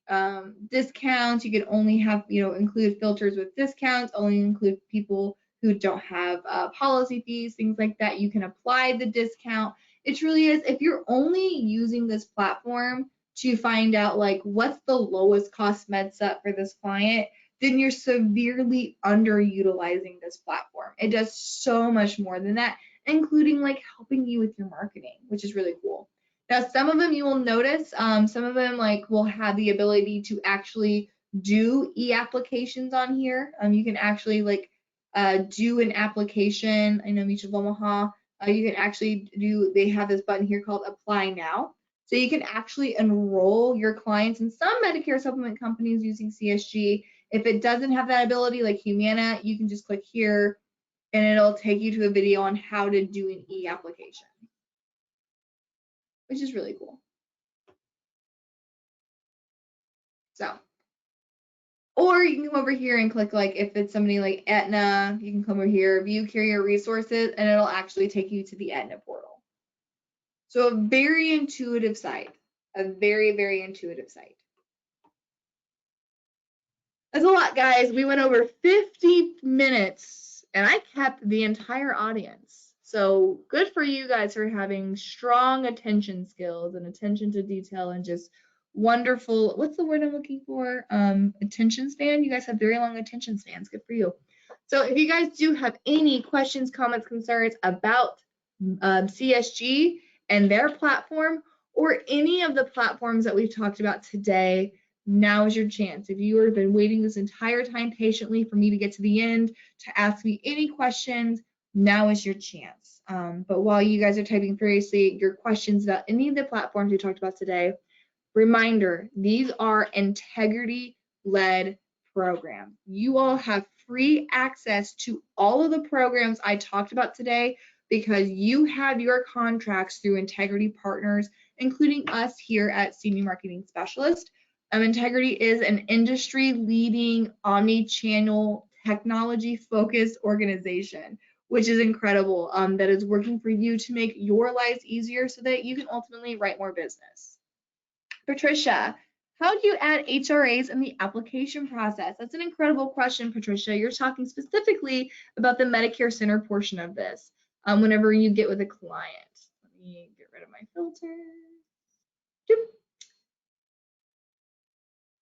discounts. You can only have, include filters with discounts, only include people who don't have policy fees, things like that. You can apply the discount. It truly is, if you're only using this platform to find out like what's the lowest cost med set for this client, then you're severely underutilizing this platform. It does so much more than that, including like helping you with your marketing, which is really cool. Now, some of them you will notice, some of them like will have the ability to actually do e-applications on here. You can actually like do an application. I know Mutual of Omaha, you can actually do, they have this button here called Apply Now. So you can actually enroll your clients in some Medicare supplement companies using CSG. If it doesn't have that ability, like Humana, you can just click here and it'll take you to a video on how to do an e-application, which is really cool. So, or you can come over here and click like, if it's somebody like Aetna, you can come over here, view carrier resources, and it'll actually take you to the Aetna portal. So a very intuitive site, a very, very intuitive site. That's a lot, guys. We went over 50 minutes and I kept the entire audience. So good for you guys for having strong attention skills and attention to detail and just wonderful, what's the word I'm looking for? Attention span. You guys have very long attention spans. Good for you. So if you guys do have any questions, comments, concerns about CSG and their platform or any of the platforms that we've talked about today, now is your chance. If you have been waiting this entire time patiently for me to get to the end to ask me any questions, now is your chance. But while you guys are typing furiously your questions about any of the platforms we talked about today, reminder, these are integrity-led programs. You all have free access to all of the programs I talked about today because you have your contracts through Integrity Partners, including us here at Senior Marketing Specialist. Integrity is an industry-leading omni-channel technology-focused organization, which is incredible, that is working for you to make your lives easier so that you can ultimately write more business. Patricia, how do you add HRAs in the application process? That's an incredible question, Patricia. You're talking specifically about the Medicare Center portion of this whenever you get with a client. Let me get rid of my filter. Doop.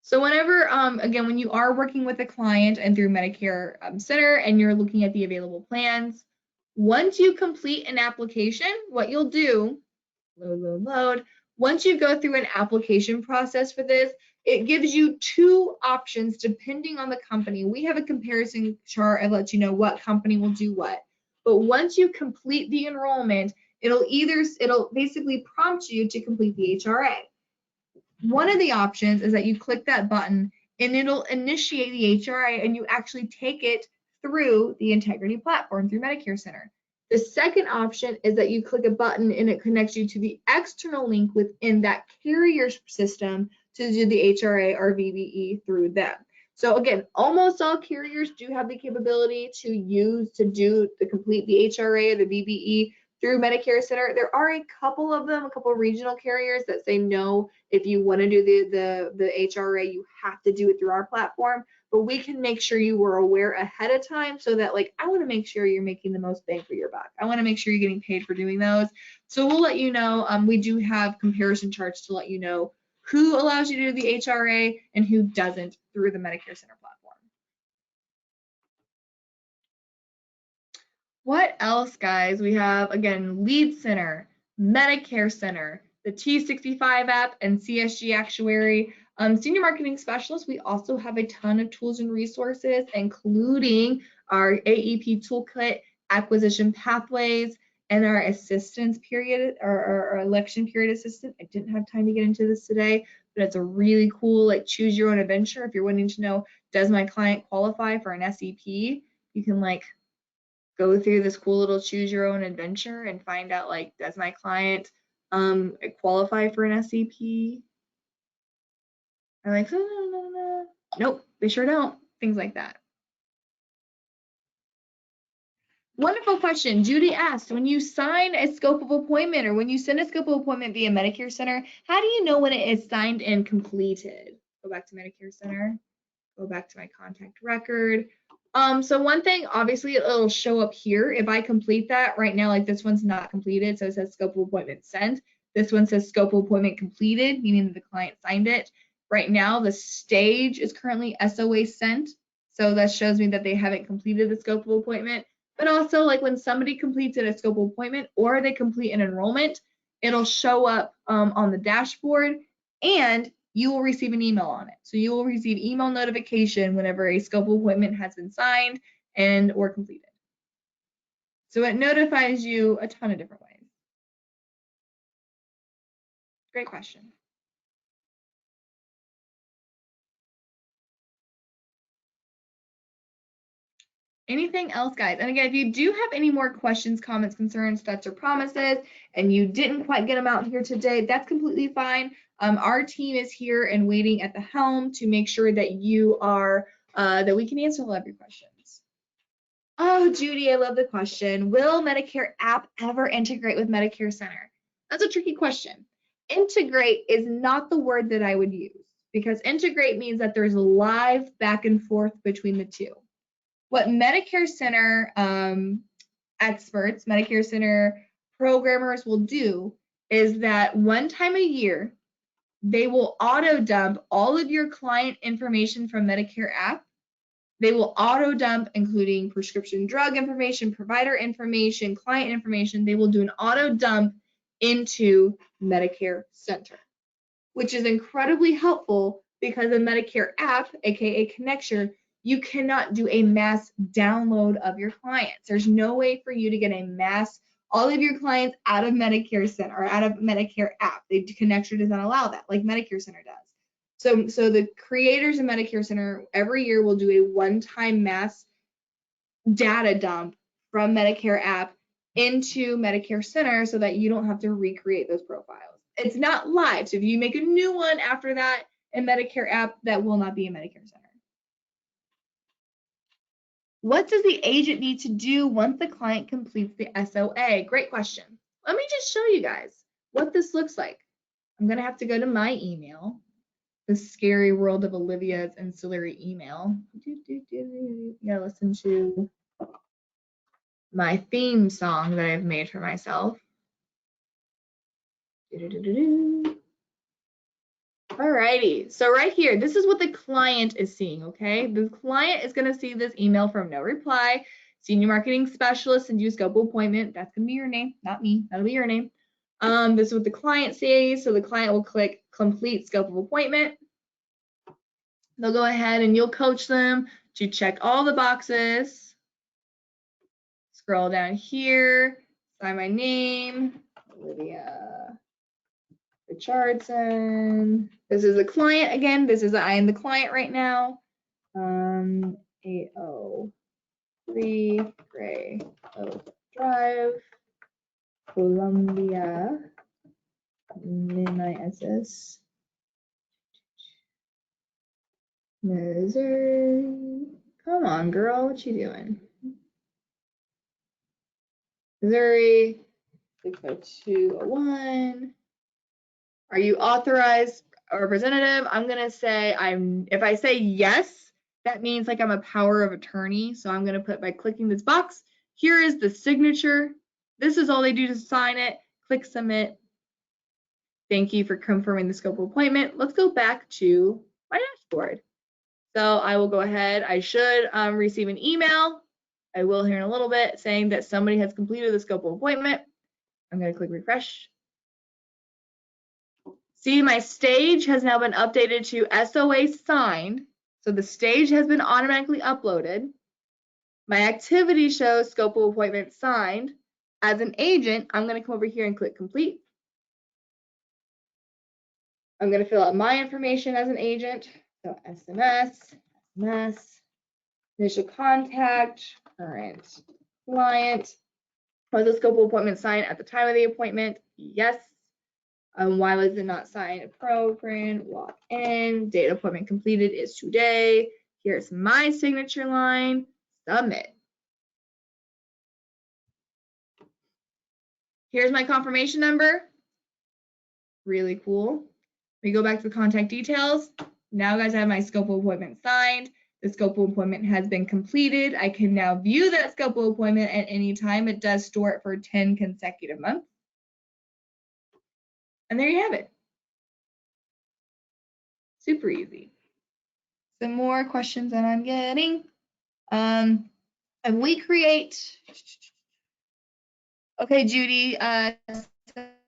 So whenever, again, when you are working with a client and through Medicare Center and you're looking at the available plans, once you complete an application, what you'll do, load, once you go through an application process for this, it gives you two options depending on the company. We have a comparison chart and let you know what company will do what. But once you complete the enrollment, it'll basically prompt you to complete the HRA. One of the options is that you click that button and it'll initiate the HRA and you actually take it through the Integrity platform through Medicare Center. The second option is that you click a button and it connects you to the external link within that carrier system to do the HRA or VBE through them. So again, almost all carriers do have the capability to complete the HRA or the VBE through Medicare Center. There are a couple of them, a couple of regional carriers that say no, if you want to do the HRA, you have to do it through our platform. But we can make sure you were aware ahead of time so that, like, I want to make sure you're making the most bang for your buck. I want to make sure you're getting paid for doing those. So we'll let you know. We do have comparison charts to let you know who allows you to do the HRA and who doesn't through the Medicare Center platform. What else, guys? We have, again, Lead Center, Medicare Center, the T65 app, and CSG Actuary. Senior Marketing Specialist, we also have a ton of tools and resources, including our AEP Toolkit, Acquisition Pathways, and our assistance period, our election period assistant. I didn't have time to get into this today, but it's a really cool, like, choose your own adventure. If you're wanting to know, does my client qualify for an SEP? You can, like, go through this cool little choose your own adventure and find out, like, does my client qualify for an SEP? I'm like, nope, they sure don't. Things like that. Wonderful question. Judy asked, when you sign a scope of appointment or when you send a scope of appointment via Medicare Center, how do you know when it is signed and completed? Go back to Medicare Center, go back to my contact record. So one thing, obviously it'll show up here. If I complete that right now, like this one's not completed, so it says scope of appointment sent. This one says scope of appointment completed, meaning that the client signed it. Right now, the stage is currently SOA sent, so that shows me that they haven't completed the scope of appointment. But also, like, when somebody completes a scope of appointment or they complete an enrollment, it'll show up on the dashboard, and you will receive an email on it. So you will receive email notification whenever a scope of appointment has been signed and or completed. So it notifies you a ton of different ways. Great question. Anything else, guys? And again, if you do have any more questions, comments, concerns, threats, or promises, and you didn't quite get them out here today, that's completely fine. Our team is here and waiting at the helm to make sure that you are, that we can answer all of your questions. Oh, Judy, I love the question. Will Medicare app ever integrate with Medicare Center? That's a tricky question. Integrate is not the word that I would use because integrate means that there's live back and forth between the two. What Medicare Center experts, Medicare Center programmers will do is that one time a year, they will auto dump all of your client information from Medicare app. They will auto dump, including prescription drug information, provider information, client information. They will do an auto dump into Medicare Center, which is incredibly helpful because the Medicare app, aka Connecture, you cannot do a mass download of your clients. There's no way for you to get a mass, all of your clients out of Medicare Center or out of Medicare app. The Connecture does not allow that, like Medicare Center does. So the creators of Medicare Center every year will do a one-time mass data dump from Medicare app into Medicare Center so that you don't have to recreate those profiles. It's not live, so if you make a new one after that in Medicare app, that will not be in Medicare Center. What does the agent need to do once the client completes the SOA? Great question. Let me just show you guys what this looks like. I'm gonna have to go to my email, the scary world of Olivia's ancillary email. You gotta listen to my theme song that I've made for myself. Alrighty, so right here, this is what the client is seeing, okay? The client is gonna see this email from no reply, Senior Marketing Specialist and use scope appointment. That's gonna be your name, not me, that'll be your name. This is what the client sees, so the client will click complete scope of appointment. They'll go ahead and you'll coach them to check all the boxes. Scroll down here, sign my name, Olivia Richardson. This is the client again. I am the client right now. 803 Gray Oak Drive, Columbia, MISS. Missouri. Come on, girl. What you doing? Missouri 60201. Are you authorized or representative? I'm going to say if I say yes, that means like I'm a power of attorney. So I'm going to put by clicking this box. Here is the signature. This is all they do to sign it. Click submit. Thank you for confirming the scope of appointment. Let's go back to my dashboard. So I will go ahead. I should receive an email. I will here in a little bit saying that somebody has completed the scope of appointment. I'm going to click refresh. See, my stage has now been updated to SOA signed. So the stage has been automatically uploaded. My activity shows scope of appointment signed. As an agent, I'm going to come over here and click complete. I'm going to fill out my information as an agent. So SMS, initial contact, current client. Was the scope of appointment signed at the time of the appointment? Yes. Why was it not signed? Program, log in, date appointment completed is today. Here's my signature line, submit. Here's my confirmation number. Really cool. We go back to the contact details. Now, guys, I have my scope of appointment signed. The scope of appointment has been completed. I can now view that scope of appointment at any time. It does store it for 10 consecutive months. And there you have it. Super easy. Some more questions that I'm getting. If we create, okay, Judy says,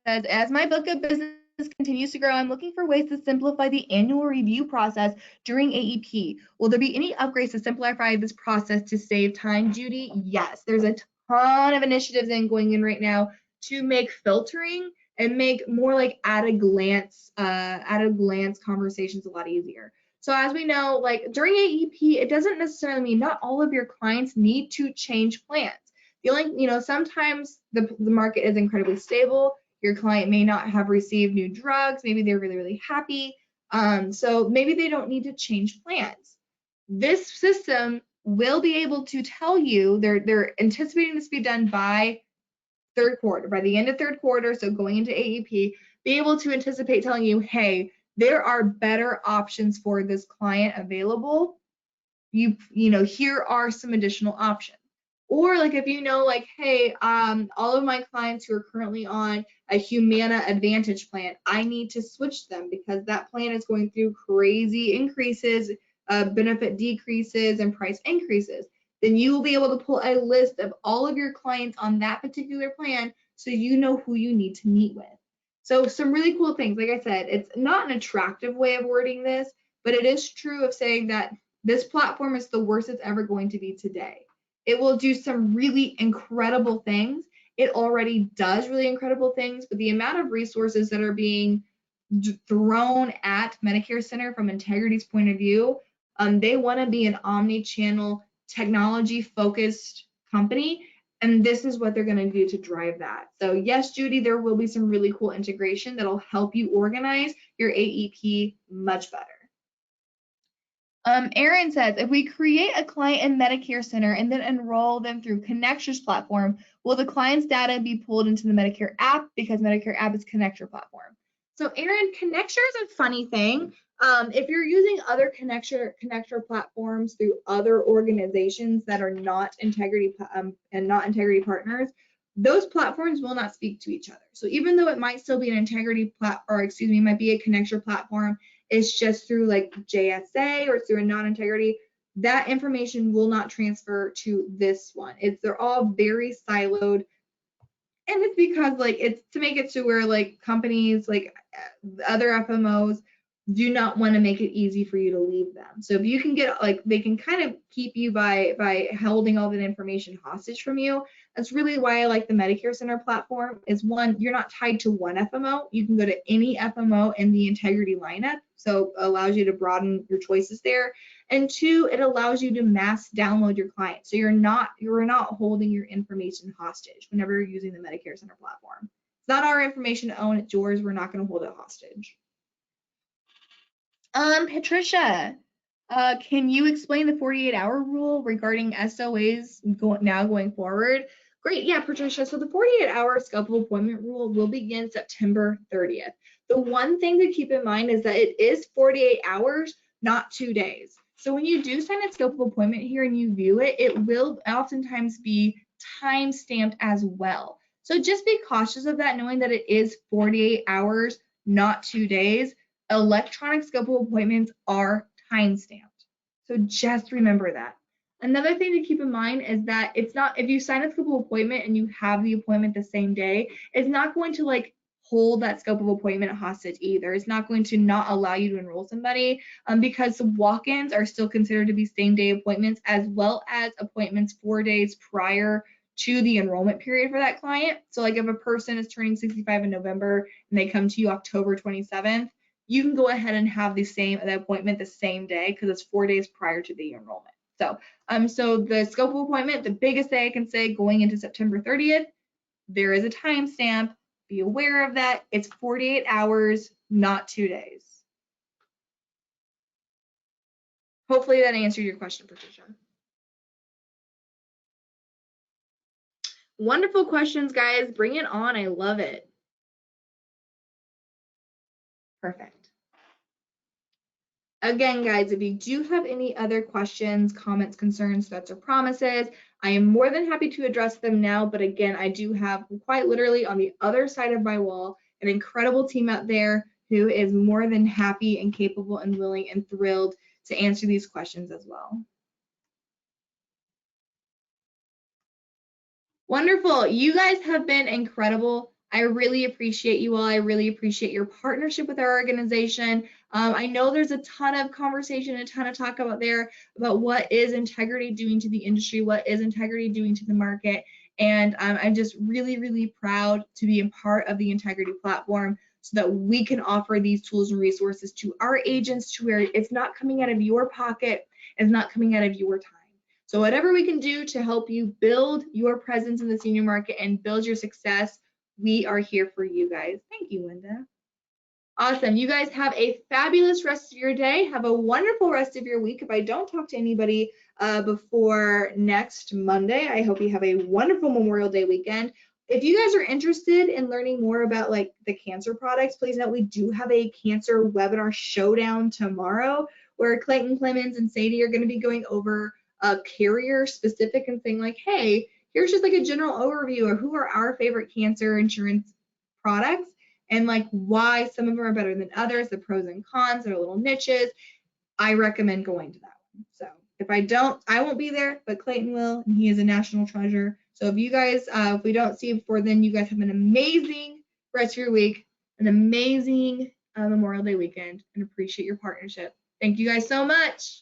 as my book of business continues to grow, I'm looking for ways to simplify the annual review process during AEP. Will there be any upgrades to simplify this process to save time, Judy? Yes, there's a ton of initiatives going in right now to make filtering and make more like at a glance conversations a lot easier. So as we know, like during AEP, it doesn't necessarily mean not all of your clients need to change plans. The only, sometimes the market is incredibly stable. Your client may not have received new drugs. Maybe they're really, really happy. So maybe they don't need to change plans. This system will be able to tell you, they're anticipating this to be done by third quarter, by the end of third quarter, so going into AEP, be able to anticipate telling you, hey, there are better options for this client available. Here are some additional options. Or like if like, hey, all of my clients who are currently on a Humana Advantage plan, I need to switch them because that plan is going through crazy increases, benefit decreases, and price increases. Then you will be able to pull a list of all of your clients on that particular plan so you know who you need to meet with. So some really cool things. Like I said, it's not an attractive way of wording this, but it is true of saying that this platform is the worst it's ever going to be today. It will do some really incredible things. It already does really incredible things, but the amount of resources that are being thrown at Medicare Center from Integrity's point of view, they want to be an omni-channel, technology-focused company, and this is what they're going to do to drive that. So yes, Judy, there will be some really cool integration that'll help you organize your AEP much better. Aaron says, if we create a client in Medicare Center and then enroll them through Connectures platform, will the client's data be pulled into the Medicare app because Medicare app is Connector platform? So Aaron, Connecture is a funny thing. If you're using other connector platforms through other organizations that are not Integrity and not Integrity partners, those platforms will not speak to each other. So even though it might still be an Integrity might be a Connecture platform, it's just through like JSA or through a non-integrity, that information will not transfer to this one. They're all very siloed. And it's because like it's to make it to where like companies like other FMOs do not want to make it easy for you to leave them. So if you can get like they can kind of keep you by holding all that information hostage from you. That's really why I like the Medicare Center platform is one, you're not tied to one FMO. You can go to any FMO in the Integrity lineup. So it allows you to broaden your choices there. And two, it allows you to mass download your client. So you're not holding your information hostage whenever you're using the Medicare Center platform. It's not our information to own, it's yours. We're not going to hold it hostage. Patricia, Can you explain the 48-hour rule regarding SOAs going forward? Great, yeah, Patricia. So the 48-hour scope of appointment rule will begin September 30th. The one thing to keep in mind is that it is 48 hours, not 2 days. So when you do sign a scope of appointment here and you view it, it will oftentimes be time stamped as well. So just be cautious of that, knowing that it is 48 hours, not 2 days. Electronic scope of appointments are time stamped. So just remember that. Another thing to keep in mind is that it's not, if you sign a scope of appointment and you have the appointment the same day, it's not going to like hold that scope of appointment hostage either. It's not going to not allow you to enroll somebody because walk-ins are still considered to be same day appointments, as well as appointments 4 days prior to the enrollment period for that client. So like if a person is turning 65 in November and they come to you October 27th, you can go ahead and have the appointment the same day because it's 4 days prior to the enrollment. So the scope of appointment, the biggest thing I can say going into September 30th, there is a timestamp. Be aware of that. It's 48 hours, not 2 days. Hopefully that answered your question, Patricia. Wonderful questions, guys. Bring it on. I love it. Perfect. Again, guys, if you do have any other questions, comments, concerns, threats, or promises, I am more than happy to address them now. But again, I do have quite literally on the other side of my wall an incredible team out there who is more than happy and capable and willing and thrilled to answer these questions as well. Wonderful. You guys have been incredible. I really appreciate you all. I really appreciate your partnership with our organization. I know there's a ton of conversation, a ton of talk about there about what is Integrity doing to the industry, what is Integrity doing to the market. And I'm just really, really proud to be a part of the Integrity platform so that we can offer these tools and resources to our agents to where it's not coming out of your pocket, it's not coming out of your time. So whatever we can do to help you build your presence in the senior market and build your success, we are here for you guys. Thank you, Linda. Awesome. You guys have a fabulous rest of your day. Have a wonderful rest of your week. If I don't talk to anybody before next Monday, I hope you have a wonderful Memorial Day weekend. If you guys are interested in learning more about like the cancer products, please note we do have a cancer webinar showdown tomorrow where Clayton Clemens and Sadie are going to be going over carrier specific and saying like, hey, here's just like a general overview of who are our favorite cancer insurance products and like why some of them are better than others, the pros and cons, their little niches. I recommend going to that one. So if I don't, I won't be there, but Clayton will, and he is a national treasure. So if you guys, if we don't see you before then, you guys have an amazing rest of your week, an amazing Memorial Day weekend, and appreciate your partnership. Thank you guys so much.